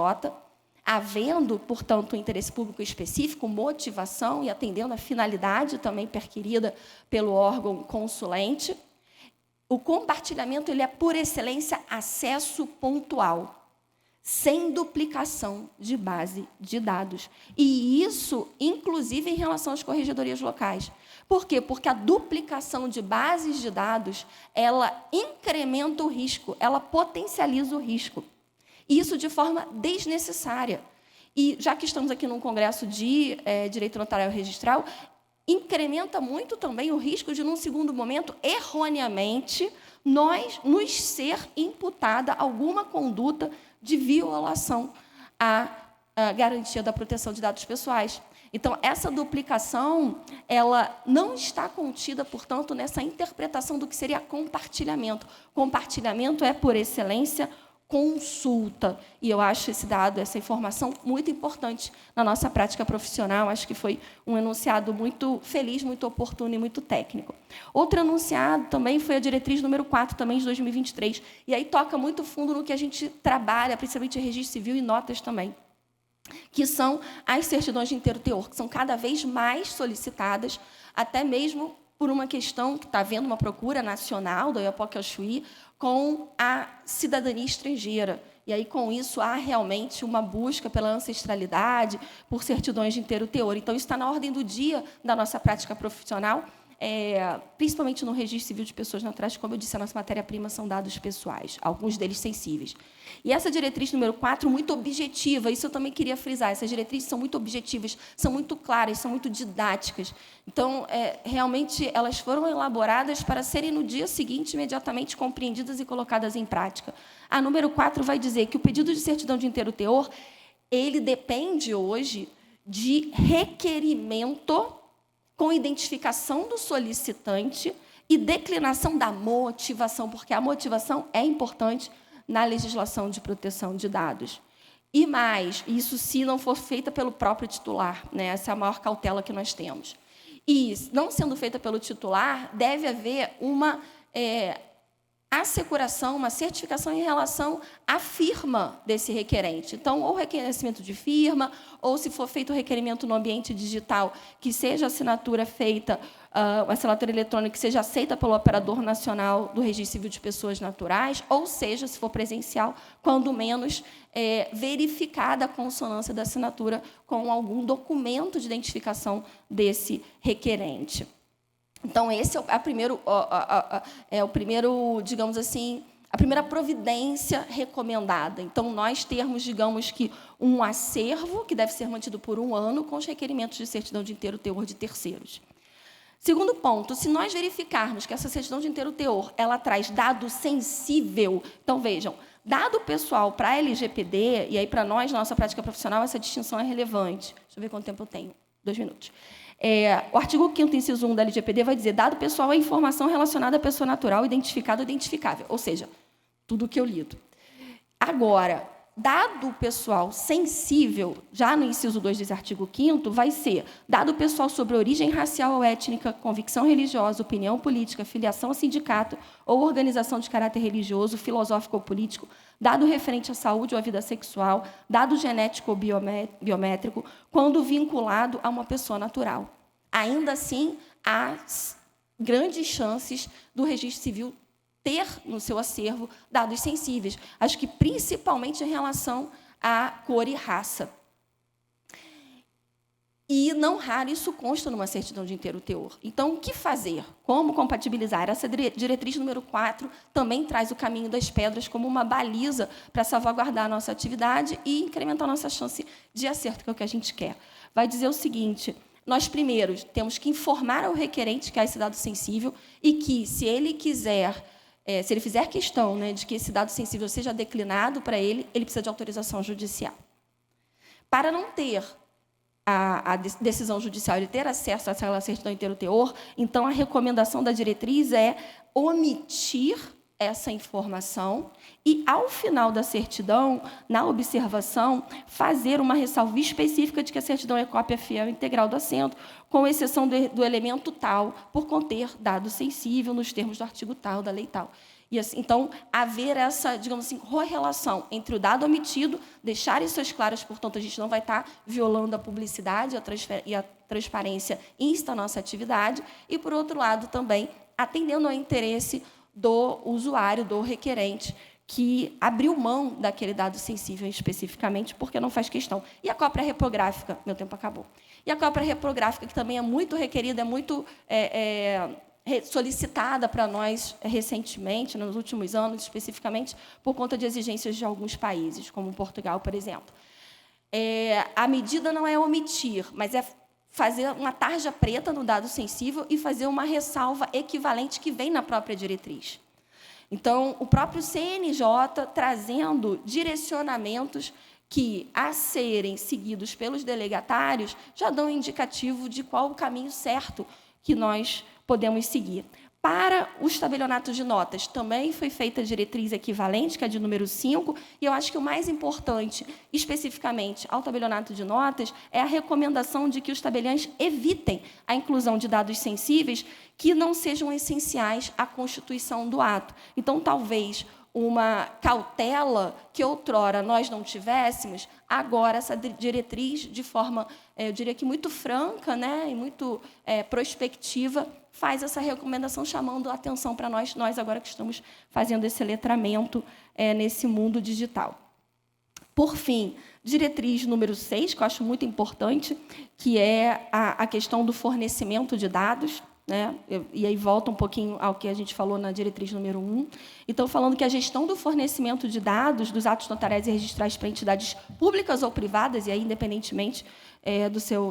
havendo, portanto, interesse público específico, motivação e atendendo à finalidade também perquirida pelo órgão consulente, o compartilhamento ele é, por excelência, acesso pontual, sem duplicação de base de dados. E isso, inclusive, em relação às corregedorias locais. Por quê? Porque a duplicação de bases de dados, ela incrementa o risco, ela potencializa o risco. Isso de forma desnecessária. E, já que estamos aqui num congresso de direito notarial registral, incrementa muito também o risco de, num segundo momento, erroneamente, nos ser imputada alguma conduta de violação à garantia da proteção de dados pessoais. Então, essa duplicação, ela não está contida, portanto, nessa interpretação do que seria compartilhamento. Compartilhamento é, por excelência, consulta. E eu acho esse dado, essa informação, muito importante na nossa prática profissional. Acho que foi um enunciado muito feliz, muito oportuno e muito técnico. Outro enunciado também foi a diretriz número 4, também de 2023. E aí toca muito fundo no que a gente trabalha, principalmente em registro civil e notas também, que são as certidões de inteiro teor, que são cada vez mais solicitadas, até mesmo por uma questão que está havendo uma procura nacional do Oiapoque ao Chuí com a cidadania estrangeira. E aí, com isso, há realmente uma busca pela ancestralidade, por certidões de inteiro teor. Então, isso está na ordem do dia da nossa prática profissional, principalmente no registro civil de pessoas naturais. Como eu disse, a nossa matéria-prima são dados pessoais, alguns deles sensíveis. E essa diretriz número 4, muito objetiva, isso eu também queria frisar, essas diretrizes são muito objetivas, são muito claras, são muito didáticas. Então, realmente, elas foram elaboradas para serem, no dia seguinte, imediatamente compreendidas e colocadas em prática. A número 4 vai dizer que o pedido de certidão de inteiro teor, ele depende, hoje, de requerimento com identificação do solicitante e declinação da motivação, porque a motivação é importante na legislação de proteção de dados. E mais, isso se não for feita pelo próprio titular, né? Essa é a maior cautela que nós temos. E, não sendo feita pelo titular, deve haver uma assecuração, uma certificação em relação à firma desse requerente. Então, ou reconhecimento de firma, ou, se for feito o requerimento no ambiente digital, que seja assinatura feita, uma assinatura eletrônica que seja aceita pelo operador nacional do Registro Civil de Pessoas Naturais, ou seja, se for presencial, quando menos, verificada a consonância da assinatura com algum documento de identificação desse requerente. Então, esse é o primeiro, digamos assim, a primeira providência recomendada. Então, nós termos, digamos que, um acervo que deve ser mantido por 1 ano com os requerimentos de certidão de inteiro teor de terceiros. Segundo ponto, se nós verificarmos que essa certidão de inteiro teor ela traz dado sensível, então, vejam, dado pessoal para a LGPD, e aí para nós, na nossa prática profissional, essa distinção é relevante. Deixa eu ver quanto tempo eu tenho. 2 minutos. O artigo 5º, inciso 1 da LGPD vai dizer: dado pessoal é informação relacionada à pessoa natural, identificada ou identificável. Ou seja, tudo o que eu lido. Agora, dado pessoal sensível, já no inciso 2 desse artigo 5º, vai ser dado pessoal sobre origem racial ou étnica, convicção religiosa, opinião política, filiação a sindicato ou organização de caráter religioso, filosófico ou político, dado referente à saúde ou à vida sexual, dado genético ou biométrico, quando vinculado a uma pessoa natural. Ainda assim, há grandes chances do registro civil ter no seu acervo dados sensíveis. Acho que principalmente em relação à cor e raça. E, não raro, isso consta numa certidão de inteiro teor. Então, o que fazer? Como compatibilizar? Essa diretriz número 4 também traz o caminho das pedras como uma baliza para salvaguardar a nossa atividade e incrementar a nossa chance de acerto, que é o que a gente quer. Vai dizer o seguinte: nós, primeiro, temos que informar ao requerente que há esse dado sensível e que, se ele quiser, se ele fizer questão, né, de que esse dado sensível seja declinado para ele, ele precisa de autorização judicial. Para não ter a decisão judicial, ele ter acesso a essa certidão inteiro teor, então a recomendação da diretriz é omitir essa informação e, ao final da certidão, na observação, fazer uma ressalva específica de que a certidão é cópia fiel e integral do assento, com exceção do elemento tal, por conter dado sensível nos termos do artigo tal, da lei tal. E, assim, então, haver essa, digamos assim, correlação entre o dado omitido, deixar isso às claras, portanto, a gente não vai estar violando a publicidade e a transparência insta a nossa atividade, e, por outro lado, também atendendo ao interesse do usuário, do requerente, que abriu mão daquele dado sensível especificamente, porque não faz questão. E a cópia reprográfica, meu tempo acabou. E a cópia reprográfica, que também é muito requerida, é muito solicitada para nós recentemente, nos últimos anos, especificamente, por conta de exigências de alguns países, como Portugal, por exemplo. A medida não é omitir, mas é fazer uma tarja preta no dado sensível e fazer uma ressalva equivalente que vem na própria diretriz. Então, o próprio CNJ trazendo direcionamentos que, a serem seguidos pelos delegatários, já dão um indicativo de qual o caminho certo que nós podemos seguir. Para os tabelionatos de notas, também foi feita a diretriz equivalente, que é de número 5, e eu acho que o mais importante, especificamente ao tabelionato de notas, é a recomendação de que os tabeliães evitem a inclusão de dados sensíveis que não sejam essenciais à constituição do ato. Então, talvez uma cautela que outrora nós não tivéssemos, agora essa diretriz, de forma, eu diria que muito franca, né, e muito prospectiva, faz essa recomendação chamando a atenção para nós agora que estamos fazendo esse letramento nesse mundo digital. Por fim, diretriz número 6, que eu acho muito importante, que é a questão do fornecimento de dados, né? E aí volta um pouquinho ao que a gente falou na diretriz número 1. Então, falando que a gestão do fornecimento de dados dos atos notariais e registrais para entidades públicas ou privadas, e aí independentemente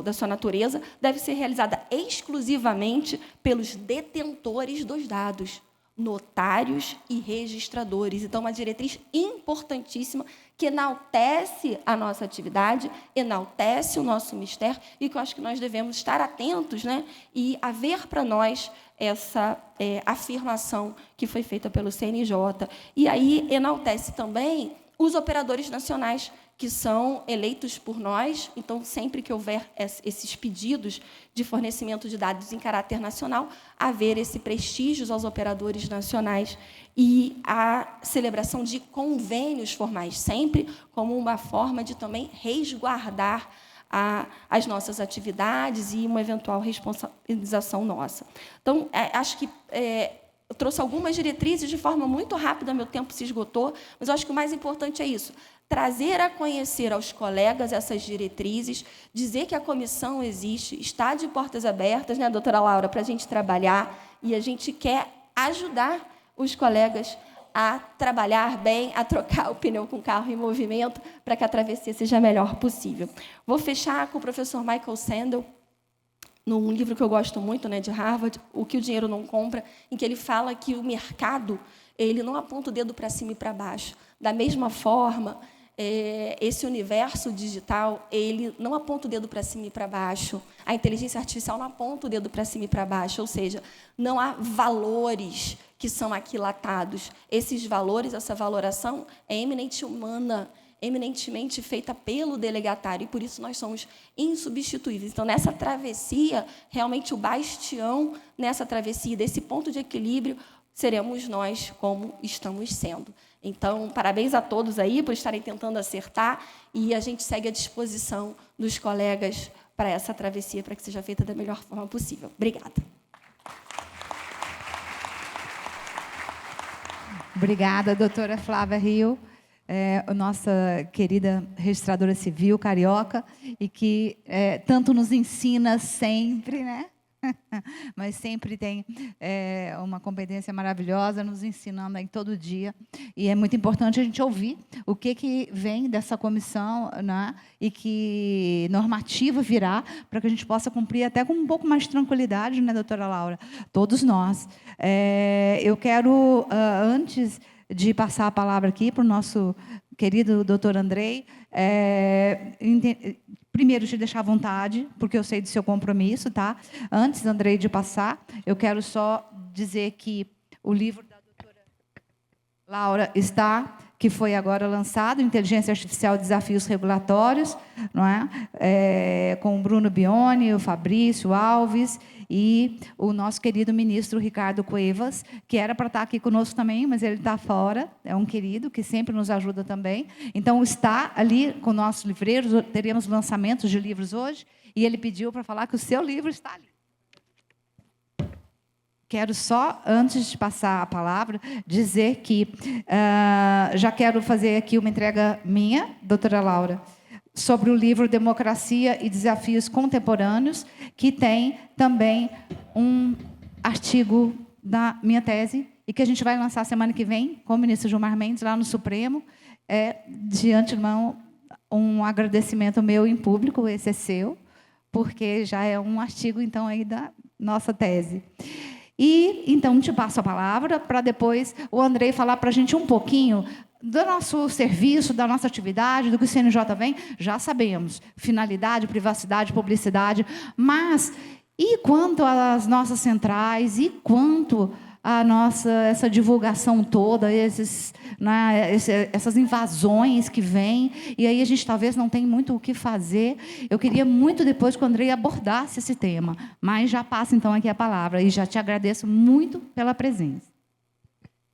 da sua natureza, deve ser realizada exclusivamente pelos detentores dos dados, notários e registradores. Então, uma diretriz importantíssima que enaltece a nossa atividade, enaltece o nosso mistério, e que eu acho que nós devemos estar atentos, né, e haver para nós essa afirmação que foi feita pelo CNJ. E aí enaltece também os operadores nacionais, que são eleitos por nós. Então, sempre que houver esses pedidos de fornecimento de dados em caráter nacional, haver esse prestígio aos operadores nacionais e a celebração de convênios formais, sempre como uma forma de também resguardar as nossas atividades e uma eventual responsabilização nossa. Então, acho que eu trouxe algumas diretrizes de forma muito rápida, meu tempo se esgotou, mas eu acho que o mais importante é isso, trazer a conhecer aos colegas essas diretrizes, dizer que a comissão existe, está de portas abertas, né, doutora Laura, para a gente trabalhar, e a gente quer ajudar os colegas a trabalhar bem, a trocar o pneu com o carro em movimento, para que a travessia seja a melhor possível. Vou fechar com o professor Michael Sandel, num livro que eu gosto muito, né, de Harvard, O que o Dinheiro Não Compra, em que ele fala que o mercado ele não aponta o dedo para cima e para baixo. Da mesma forma, esse universo digital ele não aponta o dedo para cima e para baixo. A inteligência artificial não aponta o dedo para cima e para baixo, ou seja, não há valores que são aquilatados. Esses valores, essa valoração é eminentemente humana, eminentemente feita pelo delegatário, e por isso nós somos insubstituíveis. Então, nessa travessia, realmente o bastião nessa travessia, desse ponto de equilíbrio, seremos nós como estamos sendo. Então, parabéns a todos aí por estarem tentando acertar, e a gente segue à disposição dos colegas para essa travessia, para que seja feita da melhor forma possível. Obrigada. Obrigada, doutora Flávia Rio. A nossa querida registradora civil carioca, e que tanto nos ensina sempre, né? Mas sempre tem uma competência maravilhosa, nos ensinando aí todo dia. E é muito importante a gente ouvir o que vem dessa comissão, né? E que normativa virá, para que a gente possa cumprir até com um pouco mais de tranquilidade, né, doutora Laura? Todos nós. Eu quero, antes de passar a palavra aqui para o nosso querido doutor Andrei, primeiro, te deixar à vontade, porque eu sei do seu compromisso, tá? Antes, Andrei, de passar, eu quero só dizer que o livro da doutora Laura está, que foi agora lançado, Inteligência Artificial e Desafios Regulatórios, não é? Com o Bruno Bione, o Fabrício Alves e o nosso querido ministro Ricardo Cuevas, que era para estar aqui conosco também, mas ele está fora, é um querido que sempre nos ajuda também. Então, está ali com nossos livreiros, teremos lançamentos de livros hoje, e ele pediu para falar que o seu livro está ali. Quero só, antes de passar a palavra, dizer que já quero fazer aqui uma entrega minha, doutora Laura, sobre o livro Democracia e Desafios Contemporâneos, que tem também um artigo da minha tese, e que a gente vai lançar semana que vem, com o ministro Gilmar Mendes, lá no Supremo. De antemão, um agradecimento meu em público, esse é seu, porque já é um artigo, então, aí da nossa tese. E, então, te passo a palavra para depois o Andrei falar para a gente um pouquinho do nosso serviço, da nossa atividade, do que o CNJ vem. Já sabemos, finalidade, privacidade, publicidade, mas e quanto às nossas centrais, e quanto a nossa, essa divulgação toda, essas invasões que vêm, e aí a gente talvez não tem muito o que fazer. Eu queria muito depois que o Andrei abordasse esse tema, mas já passo então aqui a palavra, e já te agradeço muito pela presença.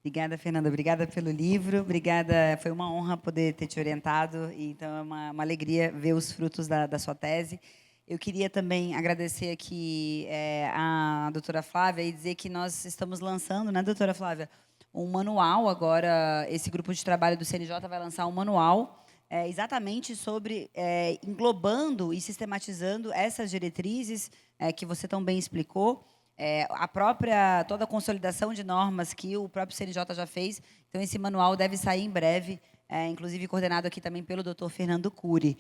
Obrigada, Fernanda. Obrigada pelo livro. Obrigada. Foi uma honra poder ter te orientado. Então, é uma alegria ver os frutos da sua tese. Eu queria também agradecer aqui a doutora Flávia e dizer que nós estamos lançando, né, doutora Flávia, um manual agora. Esse grupo de trabalho do CNJ vai lançar um manual exatamente sobre, englobando e sistematizando essas diretrizes que você tão bem explicou. Toda a consolidação de normas que o próprio CNJ já fez. Então, esse manual deve sair em breve, inclusive coordenado aqui também pelo Dr. Fernando Cury,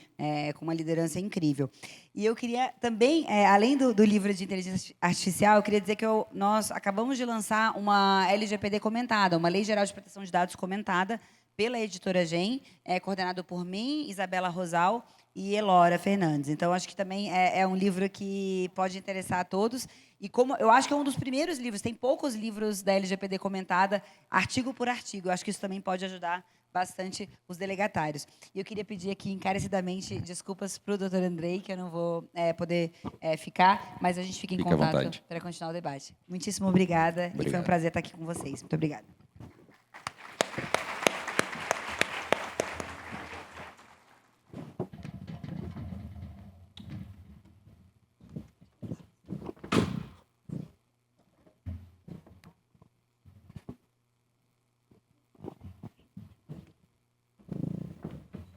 com uma liderança incrível. E eu queria também, além do livro de inteligência artificial, eu queria dizer que nós acabamos de lançar uma LGPD comentada, uma Lei Geral de Proteção de Dados comentada, pela editora GEM, coordenado por mim, Isabela Rosal e Elora Fernandes. Então, acho que também é um livro que pode interessar a todos. E como eu acho que é um dos primeiros livros, tem poucos livros da LGPD comentada, artigo por artigo. Eu acho que isso também pode ajudar bastante os delegatários. E eu queria pedir aqui encarecidamente desculpas para o doutor Andrei, que eu não vou poder ficar, mas a gente fica em contato para continuar o debate. Muitíssimo obrigada. E foi um prazer estar aqui com vocês. Muito obrigada.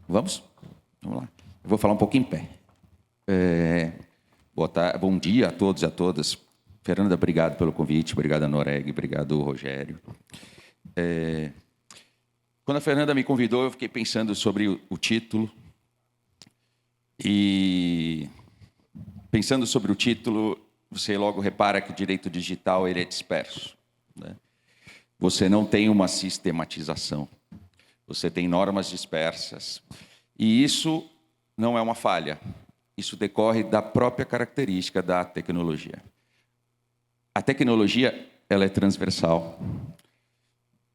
Vamos? Vamos lá. Eu vou falar um pouquinho em pé. Bom dia a todos e a todas. Fernanda, obrigado pelo convite. Obrigado a Noreg. Obrigado, Rogério. Quando a Fernanda me convidou, eu fiquei pensando sobre o título. E pensando sobre o título, você logo repara que o direito digital ele é disperso, né? Você não tem uma sistematização. Você tem normas dispersas. E isso não é uma falha. Isso decorre da própria característica da tecnologia. A tecnologia, ela é transversal.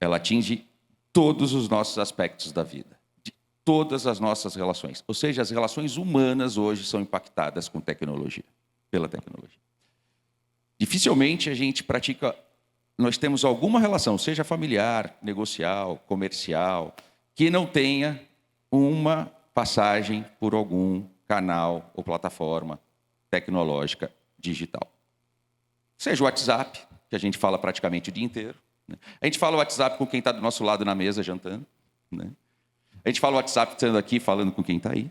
Ela atinge todos os nossos aspectos da vida, de todas as nossas relações. Ou seja, as relações humanas hoje são impactadas com tecnologia, pela tecnologia. Dificilmente a gente pratica... Nós temos alguma relação, seja familiar, negocial, comercial, que não tenha uma passagem por algum canal ou plataforma tecnológica digital. Seja o WhatsApp, que a gente fala praticamente o dia inteiro, né? A gente fala o WhatsApp com quem está do nosso lado na mesa, jantando, né? A gente fala o WhatsApp estando aqui, falando com quem está aí.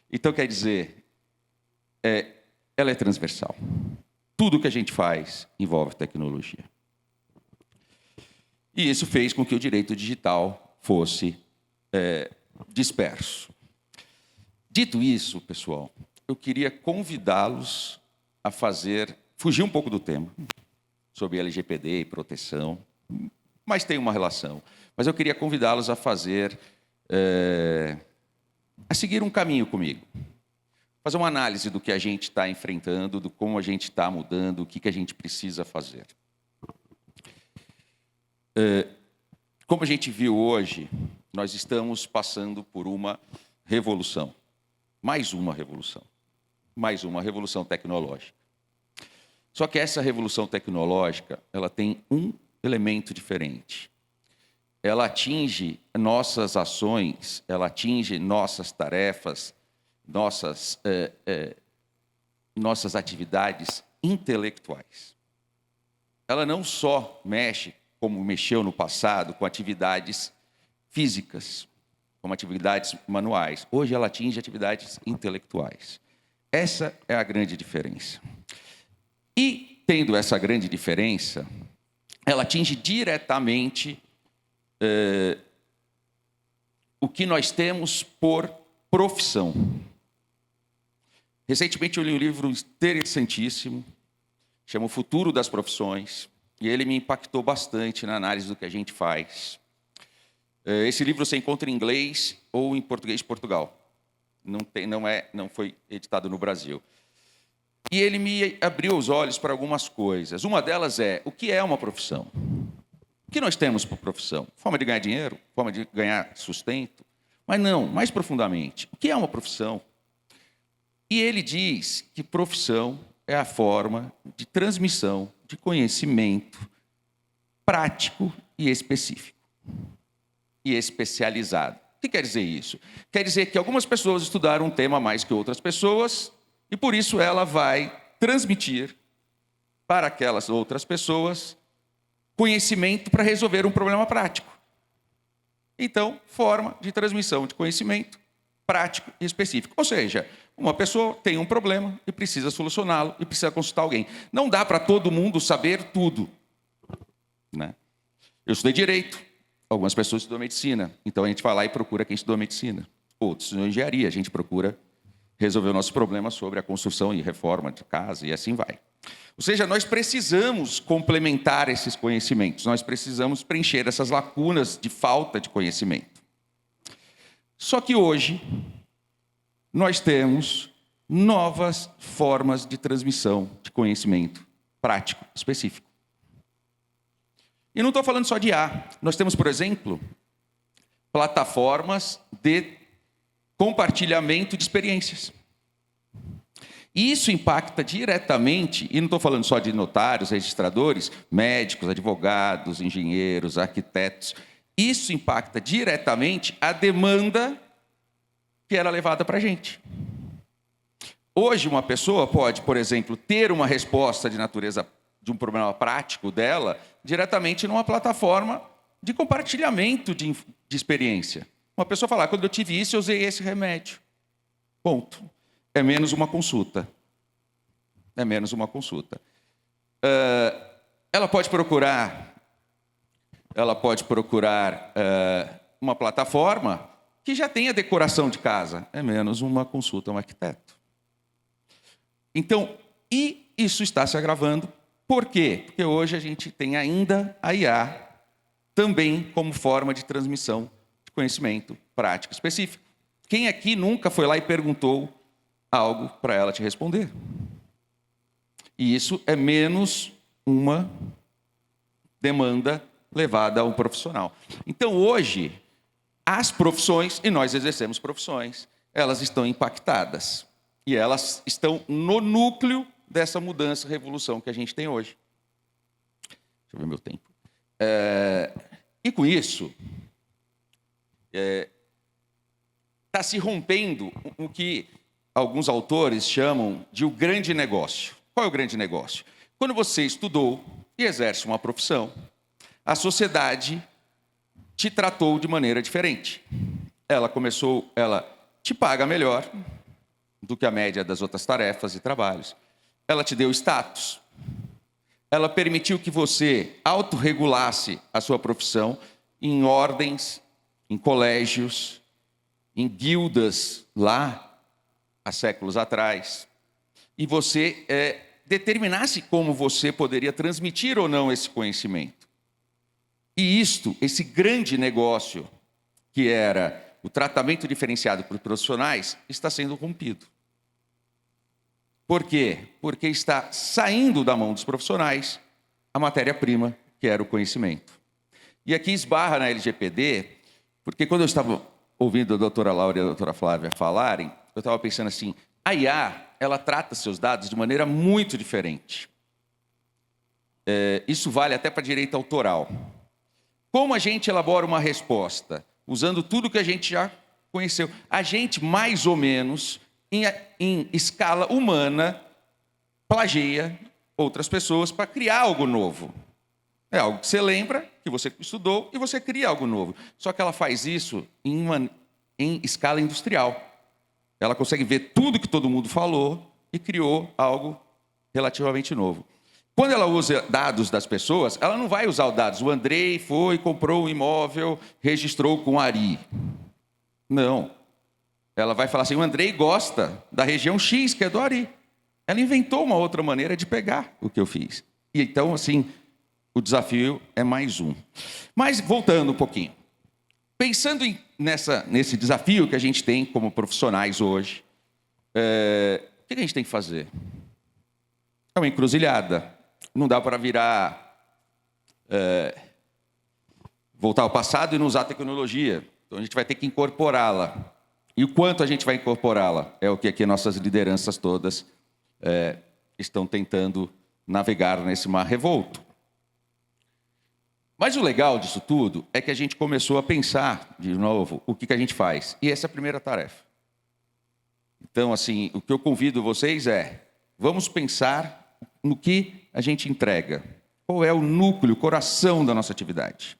Então, quer dizer, ela é transversal. Tudo que a gente faz envolve tecnologia. E isso fez com que o direito digital fosse disperso. Dito isso, pessoal, eu queria convidá-los a fugir um pouco do tema, sobre LGPD e proteção, mas tem uma relação. Mas eu queria convidá-los a a seguir um caminho comigo. Fazer uma análise do que a gente está enfrentando, do como a gente está mudando, o que a gente precisa fazer. Como a gente viu hoje, nós estamos passando por uma revolução. Mais uma revolução tecnológica. Só que essa revolução tecnológica, ela tem um elemento diferente. Ela atinge nossas ações, ela atinge nossas tarefas, nossas atividades intelectuais. Ela não só mexe, como mexeu no passado, com atividades físicas, como atividades manuais. Hoje ela atinge atividades intelectuais. Essa é a grande diferença. E, tendo essa grande diferença, ela atinge diretamente o que nós temos por profissão. Recentemente eu li um livro interessantíssimo, chama O Futuro das Profissões, e ele me impactou bastante na análise do que a gente faz. Esse livro você encontra em inglês ou em português de Portugal. Não foi editado no Brasil. E ele me abriu os olhos para algumas coisas. Uma delas é, o que é uma profissão? O que nós temos por profissão? Forma de ganhar dinheiro? Forma de ganhar sustento? Mas não, mais profundamente, o que é uma profissão? E ele diz que profissão é a forma de transmissão de conhecimento prático e específico. E especializado. O que quer dizer isso? Quer dizer que algumas pessoas estudaram um tema mais que outras pessoas e, por isso, ela vai transmitir para aquelas outras pessoas conhecimento para resolver um problema prático. Então, forma de transmissão de conhecimento prático e específico. Ou seja, uma pessoa tem um problema e precisa solucioná-lo e precisa consultar alguém. Não dá para todo mundo saber tudo, né? Eu estudei Direito, algumas pessoas estudam Medicina, então a gente vai lá e procura quem estudou Medicina. Outros estudam Engenharia, a gente procura resolver o nosso problema sobre a construção e reforma de casa e assim vai. Ou seja, nós precisamos complementar esses conhecimentos, nós precisamos preencher essas lacunas de falta de conhecimento. Só que hoje, nós temos novas formas de transmissão de conhecimento prático, específico. E não estou falando só de IA. Nós temos, por exemplo, plataformas de compartilhamento de experiências. E isso impacta diretamente, e não estou falando só de notários, registradores, médicos, advogados, engenheiros, arquitetos. Isso impacta diretamente a demanda que era levada para a gente. Hoje, uma pessoa pode, por exemplo, ter uma resposta de natureza de um problema prático dela diretamente numa plataforma de compartilhamento de experiência. Uma pessoa falar, quando eu tive isso, eu usei esse remédio. Ponto. É menos uma consulta. É menos uma consulta. Ela pode procurar uma plataforma que já tem a decoração de casa. É menos uma consulta a um arquiteto. Então, e isso está se agravando. Por quê? Porque hoje a gente tem ainda a IA também como forma de transmissão de conhecimento prático específico. Quem aqui nunca foi lá e perguntou algo para ela te responder? E isso é menos uma demanda levada a um profissional. Então, hoje, as profissões, e nós exercemos profissões, elas estão impactadas. E elas estão no núcleo dessa mudança, revolução que a gente tem hoje. Deixa eu ver meu tempo. E com isso, está se rompendo o que alguns autores chamam de o grande negócio. Qual é o grande negócio? Quando você estudou e exerce uma profissão, a sociedade te tratou de maneira diferente. Ela te paga melhor do que a média das outras tarefas e trabalhos. Ela te deu status. Ela permitiu que você autorregulasse a sua profissão em ordens, em colégios, em guildas lá há séculos atrás. E você determinasse como você poderia transmitir ou não esse conhecimento. E esse grande negócio, que era o tratamento diferenciado para os profissionais, está sendo rompido. Por quê? Porque está saindo da mão dos profissionais a matéria-prima, que era o conhecimento. E aqui esbarra na LGPD, porque quando eu estava ouvindo a doutora Laura e a doutora Flávia falarem, eu estava pensando assim, a IA, ela trata seus dados de maneira muito diferente. Isso vale até para direito autoral. Como a gente elabora uma resposta? Usando tudo que a gente já conheceu. A gente, mais ou menos, em escala humana, plageia outras pessoas para criar algo novo. É algo que você lembra, que você estudou, e você cria algo novo. Só que ela faz isso em escala industrial. Ela consegue ver tudo que todo mundo falou e criou algo relativamente novo. Quando ela usa dados das pessoas, ela não vai usar os dados. O Andrei foi, comprou um imóvel, registrou com o Ari. Não. Ela vai falar assim, o Andrei gosta da região X, que é do Ari. Ela inventou uma outra maneira de pegar o que eu fiz. E então, assim, o desafio é mais um. Mas, voltando um pouquinho. Pensando nesse desafio que a gente tem como profissionais hoje, o que a gente tem que fazer? É uma encruzilhada. Não dá para voltar ao passado e não usar a tecnologia. Então, a gente vai ter que incorporá-la. E o quanto a gente vai incorporá-la? É o que aqui nossas lideranças todas estão tentando navegar nesse mar revolto. Mas o legal disso tudo é que a gente começou a pensar, de novo, o que a gente faz. E essa é a primeira tarefa. Então, assim, o que eu convido vocês vamos pensar no que a gente entrega. Qual é o núcleo, o coração da nossa atividade?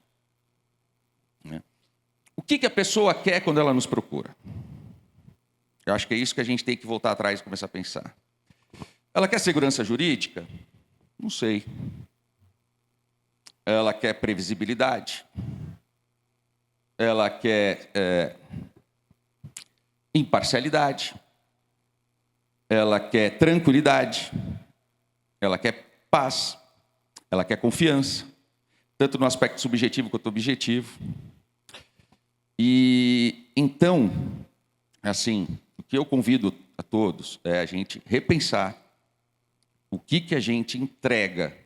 O que a pessoa quer quando ela nos procura? Eu acho que é isso que a gente tem que voltar atrás e começar a pensar. Ela quer segurança jurídica? Não sei. Ela quer previsibilidade? Ela quer imparcialidade? Ela quer tranquilidade? Ela quer paz? Ela quer confiança? Tanto no aspecto subjetivo quanto objetivo. E então, assim, o que eu convido a todos é a gente repensar o que a gente entrega.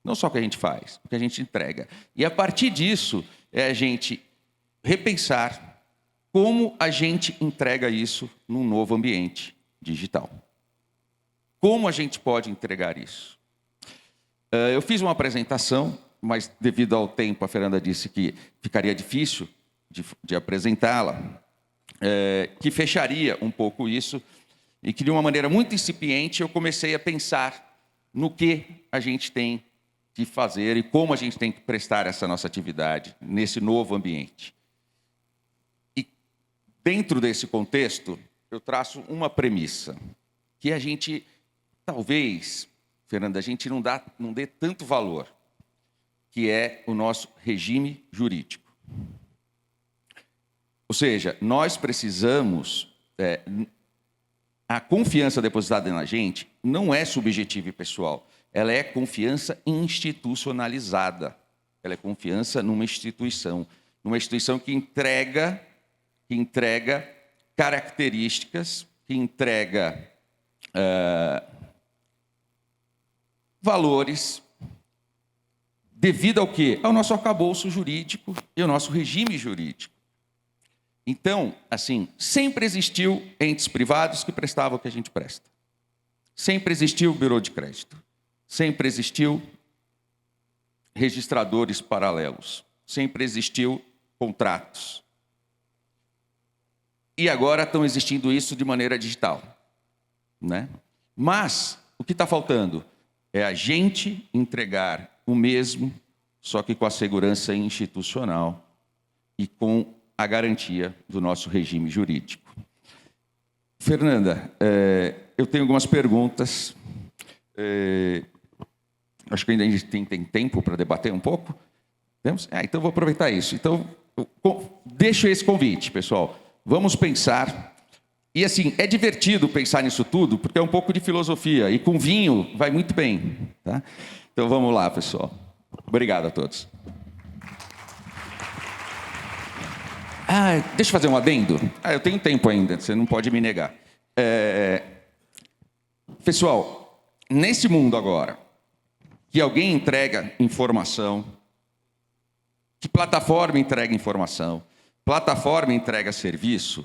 Não só o que a gente faz, o que a gente entrega. E a partir disso, é a gente repensar como a gente entrega isso num novo ambiente digital. Como a gente pode entregar isso? Eu fiz uma apresentação, mas devido ao tempo, a Fernanda disse que ficaria difícil de apresentá-la, que fecharia um pouco isso, e que de uma maneira muito incipiente eu comecei a pensar no que a gente tem que fazer e como a gente tem que prestar essa nossa atividade nesse novo ambiente. E dentro desse contexto, eu traço uma premissa, que a gente, talvez, Fernanda, a gente não dê tanto valor, que é o nosso regime jurídico. Ou seja, nós precisamos... a confiança depositada na gente não é subjetiva e pessoal. Ela é confiança institucionalizada. Ela é confiança numa instituição que entrega características, que entrega valores, devido ao quê? Ao nosso arcabouço jurídico e ao nosso regime jurídico. Então, assim, sempre existiu entes privados que prestavam o que a gente presta. Sempre existiu bureau de crédito. Sempre existiu registradores paralelos. Sempre existiu contratos. E agora estão existindo isso de maneira digital, né? Mas o que está faltando é a gente entregar o mesmo, só que com a segurança institucional e com a garantia do nosso regime jurídico. Fernanda, eu tenho algumas perguntas. Acho que ainda a gente tem tempo para debater um pouco. Temos? Então, vou aproveitar isso. Então, deixo esse convite, pessoal. Vamos pensar. E, assim, é divertido pensar nisso tudo, porque é um pouco de filosofia. E com vinho vai muito bem. Tá? Então, vamos lá, pessoal. Obrigado a todos. Deixa eu fazer um adendo. Eu tenho tempo ainda, você não pode me negar. Pessoal, nesse mundo agora, que alguém entrega informação, que plataforma entrega informação, plataforma entrega serviço,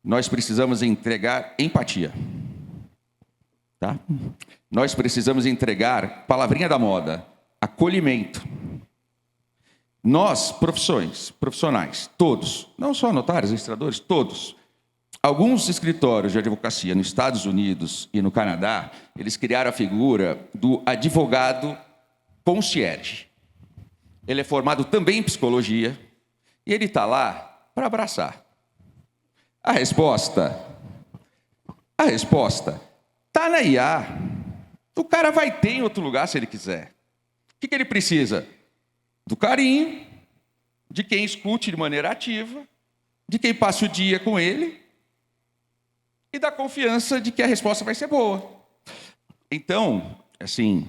nós precisamos entregar empatia. Tá? Nós precisamos entregar, palavrinha da moda, acolhimento. Nós, profissionais, todos, não só notários, registradores, todos. Alguns escritórios de advocacia nos Estados Unidos e no Canadá, eles criaram a figura do advogado concierge. Ele é formado também em psicologia e ele está lá para abraçar. A resposta está na IA. O cara vai ter em outro lugar se ele quiser. O que ele precisa? Do carinho, de quem escute de maneira ativa de quem passa o dia com ele e da confiança de que a resposta vai ser boa. Então, assim,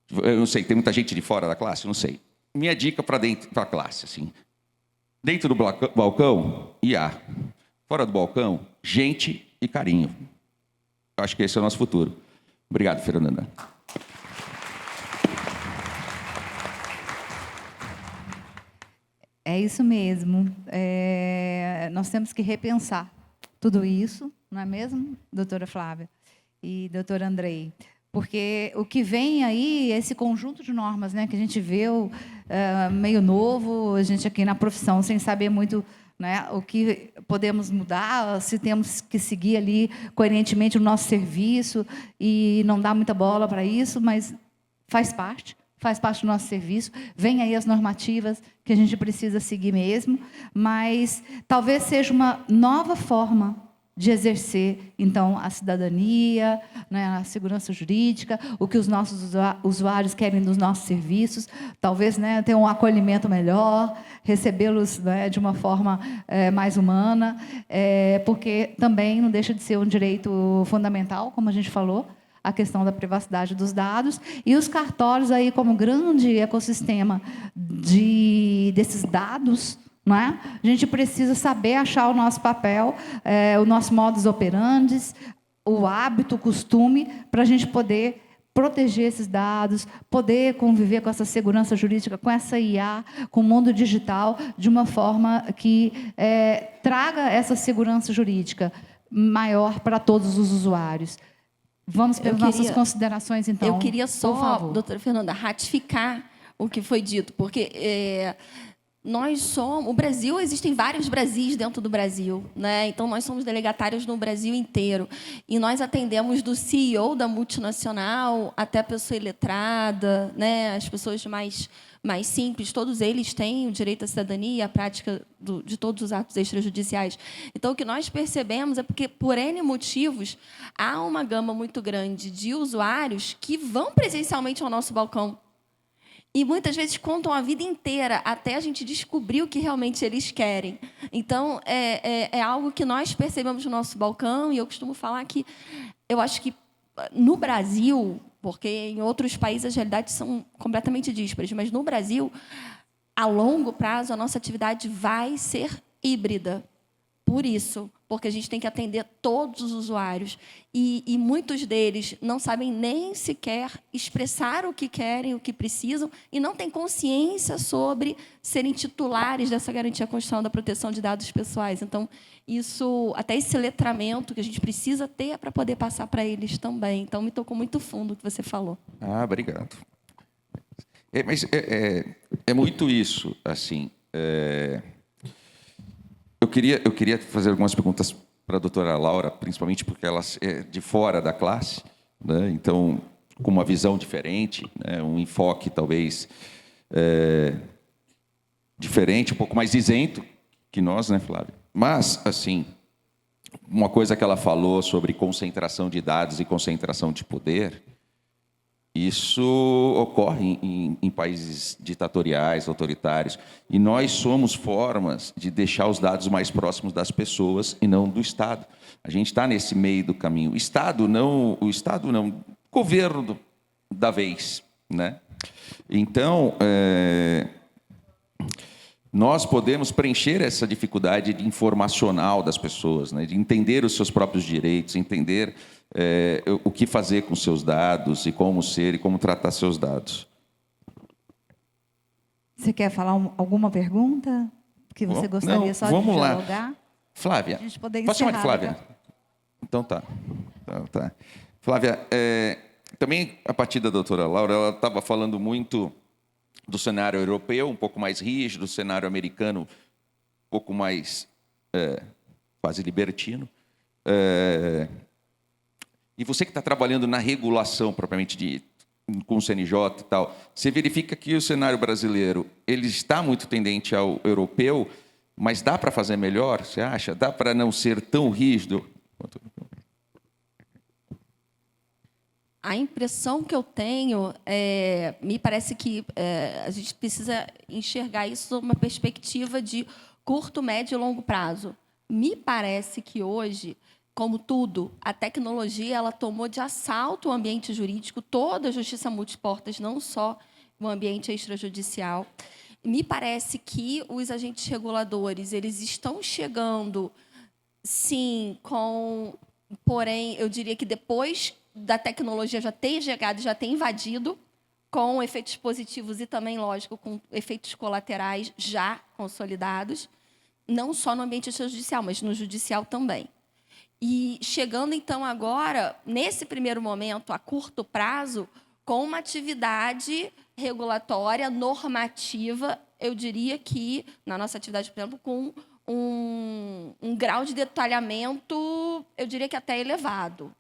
eu não sei, tem muita gente de fora da classe? Não sei. Minha dica para dentro da classe, assim, dentro do balcão, IA. Fora do balcão, gente e carinho. Eu acho que esse é o nosso futuro. Obrigado, Fernanda. É isso mesmo. Nós temos que repensar tudo isso, não é mesmo, doutora Flávia e doutor Andrei? Porque o que vem aí, esse conjunto de normas, né, que a gente vê meio novo, a gente aqui na profissão, sem saber muito, né, o que podemos mudar, se temos que seguir ali coerentemente o nosso serviço e não dar muita bola para isso, mas faz parte do nosso serviço. Vem aí as normativas que a gente precisa seguir mesmo, mas talvez seja uma nova forma de exercer, então, a cidadania, né, a segurança jurídica, o que os nossos usuários querem dos nossos serviços, talvez, né, ter um acolhimento melhor, recebê-los, né, de uma forma mais humana, porque também não deixa de ser um direito fundamental, como a gente falou, a questão da privacidade dos dados, e os cartórios aí como grande ecossistema desses dados, não é? A gente precisa saber achar o nosso papel, o nosso modus operandi, o hábito, o costume, para a gente poder proteger esses dados, poder conviver com essa segurança jurídica, com essa IA, com o mundo digital, de uma forma que traga essa segurança jurídica maior para todos os usuários. Vamos para as nossas considerações, então. Eu queria por só, favor. doutora Fernanda, ratificar o que foi dito, porque nós somos... O Brasil, existem vários Brasis dentro do Brasil, né? Então, nós somos delegatários no Brasil inteiro. E nós atendemos do CEO da multinacional até a pessoa iletrada, né? As pessoas mais simples, todos eles têm o direito à cidadania e à prática de todos os atos extrajudiciais. Então, o que nós percebemos é porque, por N motivos, há uma gama muito grande de usuários que vão presencialmente ao nosso balcão e, muitas vezes, contam a vida inteira até a gente descobrir o que realmente eles querem. Então, é algo que nós percebemos no nosso balcão, e eu costumo falar que eu acho que, no Brasil, porque em outros países as realidades são completamente díspares, mas no Brasil, a longo prazo, a nossa atividade vai ser híbrida. Por isso, porque a gente tem que atender todos os usuários. E muitos deles não sabem nem sequer expressar o que querem, o que precisam, e não têm consciência sobre serem titulares dessa garantia constitucional da proteção de dados pessoais. Então, isso, até esse letramento que a gente precisa ter para poder passar para eles também. Então, me tocou muito fundo o que você falou. Ah, obrigado. Mas é muito isso, assim. Eu queria fazer algumas perguntas para a doutora Laura, principalmente porque ela é de fora da classe, né? Então, com uma visão diferente, né? Um enfoque talvez diferente, um pouco mais isento que nós, né, Flávia? Mas, assim, uma coisa que ela falou sobre concentração de dados e concentração de poder, isso ocorre em países ditatoriais, autoritários, e nós somos formas de deixar os dados mais próximos das pessoas e não do Estado. A gente está nesse meio do caminho. O Estado não, governo da vez, né? Então, nós podemos preencher essa dificuldade informacional das pessoas, né? De entender os seus próprios direitos, entender o que fazer com seus dados e como ser e como tratar seus dados. Você quer falar alguma pergunta que você gostaria só de dialogar? Lá. Flávia, a gente poder posso chamar de encerrar, Flávia? Então tá. Flávia, também a partir da doutora Laura, ela estava falando muito do cenário europeu, um pouco mais rígido, do cenário americano, um pouco mais quase libertino. E você que está trabalhando na regulação propriamente com o CNJ e tal, você verifica que o cenário brasileiro ele está muito tendente ao europeu, mas dá para fazer melhor, você acha? Dá para não ser tão rígido? A impressão que eu tenho, me parece que a gente precisa enxergar isso sob uma perspectiva de curto, médio e longo prazo. Me parece que hoje, como tudo, a tecnologia ela tomou de assalto o ambiente jurídico, toda a justiça multiportas, não só o ambiente extrajudicial. Me parece que os agentes reguladores eles estão chegando, sim, porém, eu diria que depois da tecnologia já ter chegado, já ter invadido, com efeitos positivos e também, lógico, com efeitos colaterais já consolidados, não só no ambiente extrajudicial, mas no judicial também. E chegando, então, agora, nesse primeiro momento, a curto prazo, com uma atividade regulatória, normativa, eu diria que, na nossa atividade, por exemplo, com um grau de detalhamento, eu diria que até elevado.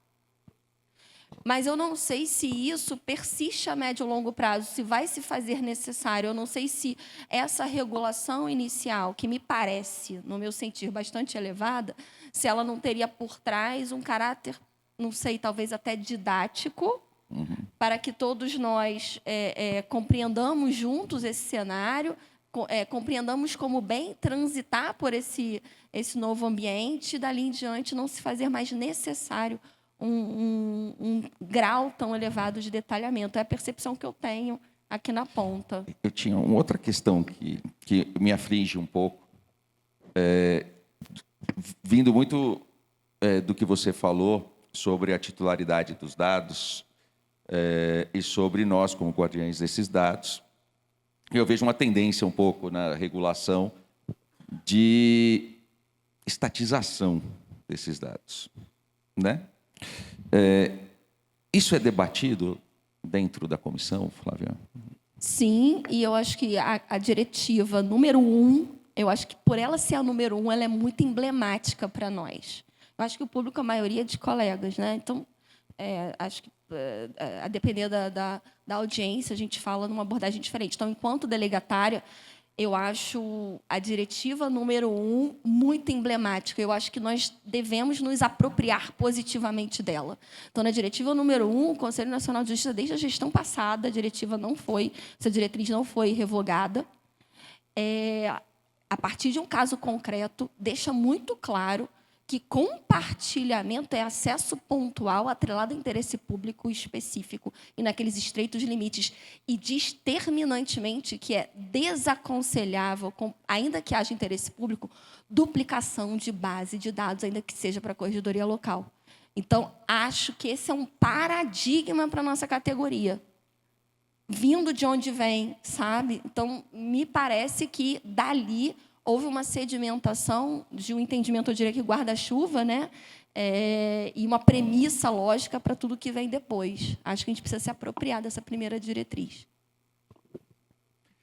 Mas eu não sei se isso persiste a médio ou longo prazo, se vai se fazer necessário. Eu não sei se essa regulação inicial, que me parece, no meu sentir, bastante elevada, se ela não teria por trás um caráter, não sei, talvez até didático, para que todos nós compreendamos juntos esse cenário, compreendamos como bem transitar por esse novo ambiente e, dali em diante, não se fazer mais necessário um grau tão elevado de detalhamento. É a percepção que eu tenho aqui na ponta. Eu tinha uma outra questão que me aflige um pouco, vindo muito do que você falou sobre a titularidade dos dados e sobre nós como guardiães desses dados. Eu vejo uma tendência um pouco na regulação de estatização desses dados, né? Isso é debatido dentro da comissão, Flávia? Sim, e eu acho que a diretiva número 1, eu acho que por ela ser a número 1, ela é muito emblemática para nós. Eu acho que o público, a maioria é de colegas, né? Então, acho que, a depender da audiência, a gente fala numa abordagem diferente. Então, enquanto delegatária, eu acho a diretiva número 1 muito emblemática. Eu acho que nós devemos nos apropriar positivamente dela. Então, na diretiva número 1, o Conselho Nacional de Justiça, desde a gestão passada, a diretiva não foi, essa diretriz não foi revogada. A partir de um caso concreto, deixa muito claro que compartilhamento é acesso pontual atrelado a interesse público específico e naqueles estreitos limites. E diz terminantemente que é desaconselhável, ainda que haja interesse público, duplicação de base de dados, ainda que seja para a corregedoria local. Então, acho que esse é um paradigma para a nossa categoria. Vindo de onde vem, sabe? Então, me parece que dali houve uma sedimentação de um entendimento, eu diria que guarda-chuva, né? E uma premissa lógica para tudo que vem depois. Acho que a gente precisa se apropriar dessa primeira diretriz.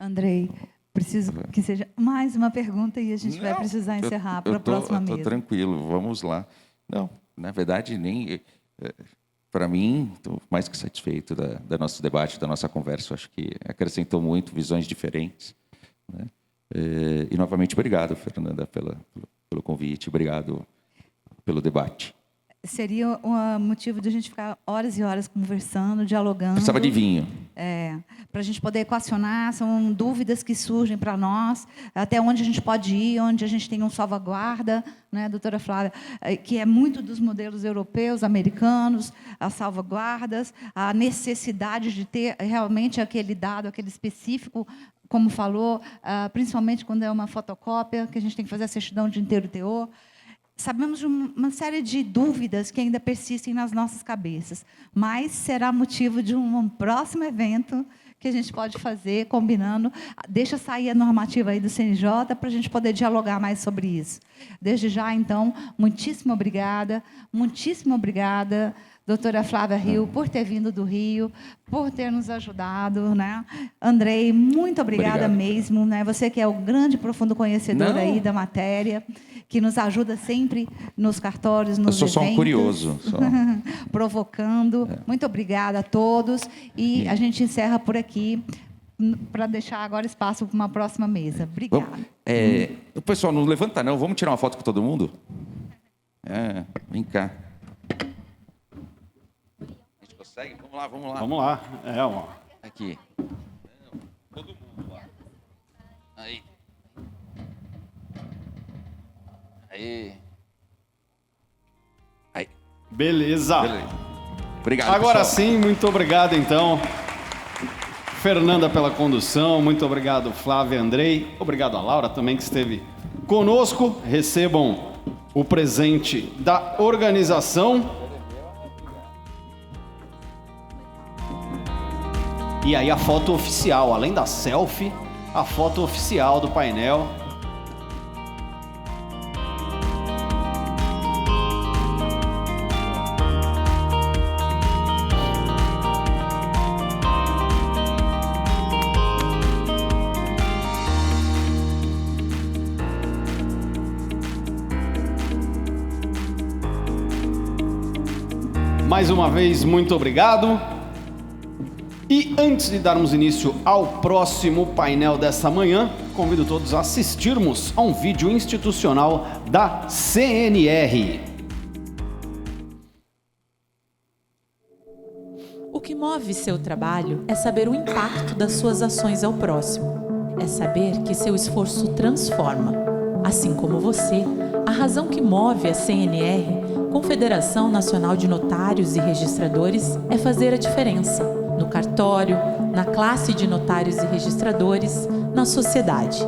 Andrei, preciso que seja mais uma pergunta e a gente vai precisar encerrar para a próxima mesa. Estou tranquilo, vamos lá. Não, na verdade, nem... Para mim, estou mais que satisfeito do nosso debate, da nossa conversa. Acho que acrescentou muito, visões diferentes, né? E, novamente, obrigado, Fernanda, pelo convite. Obrigado pelo debate. Seria um motivo de a gente ficar horas e horas conversando, dialogando. Precisava de vinho. Para a gente poder equacionar, são dúvidas que surgem para nós, até onde a gente pode ir, onde a gente tem um salvaguarda, né, doutora Flávia, que é muito dos modelos europeus, americanos, as salvaguardas, a necessidade de ter realmente aquele dado, aquele específico, como falou, principalmente quando é uma fotocópia, que a gente tem que fazer a certidão de inteiro teor. Sabemos de uma série de dúvidas que ainda persistem nas nossas cabeças, mas será motivo de um próximo evento que a gente pode fazer, combinando. Deixa sair a normativa aí do CNJ para a gente poder dialogar mais sobre isso. Desde já, então, muitíssimo obrigada, doutora Flávia Rio, por ter vindo do Rio, por ter nos ajudado, né? Andrei, muito obrigada mesmo, né? Você que é o grande, profundo conhecedor aí da matéria, que nos ajuda sempre nos cartórios, nos eventos. Eu sou só um curioso. Só. Provocando. Muito obrigada a todos. E a gente encerra por aqui, para deixar agora espaço para uma próxima mesa. Obrigada. O pessoal, não levanta não. Vamos tirar uma foto com todo mundo? Vem cá. A gente consegue? Vamos lá. Vamos lá. Ó. Aqui. Todo mundo lá. Aí. Beleza. Obrigado, Agora pessoal. sim, muito obrigado então. Fernanda pela condução, muito obrigado Flávia e Andrei. Obrigado a Laura também que esteve conosco. Recebam o presente da organização. E aí a foto oficial, além da selfie, a foto oficial do painel. Mais uma vez, muito obrigado. E antes de darmos início ao próximo painel dessa manhã, convido todos a assistirmos a um vídeo institucional da CNR. O que move seu trabalho é saber o impacto das suas ações ao próximo. É saber que seu esforço transforma. Assim como você, a razão que move a CNR, Confederação Nacional de Notários e Registradores, é fazer a diferença no cartório, na classe de notários e registradores, na sociedade.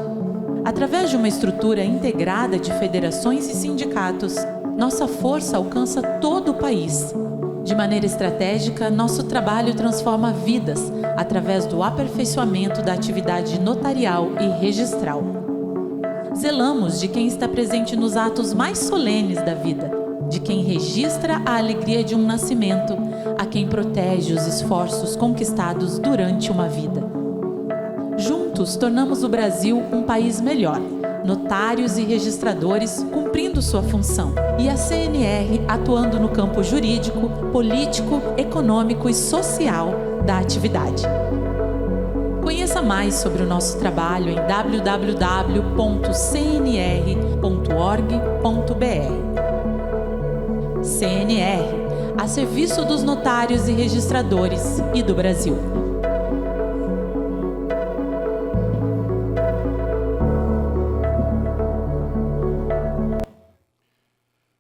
Através de uma estrutura integrada de federações e sindicatos, nossa força alcança todo o país. De maneira estratégica, nosso trabalho transforma vidas através do aperfeiçoamento da atividade notarial e registral. Zelamos de quem está presente nos atos mais solenes da vida, de quem registra a alegria de um nascimento, a quem protege os esforços conquistados durante uma vida. Juntos, tornamos o Brasil um país melhor, notários e registradores cumprindo sua função, e a CNR atuando no campo jurídico, político, econômico e social da atividade. Conheça mais sobre o nosso trabalho em www.cnr.org.br. CNR, a serviço dos notários e registradores e do Brasil.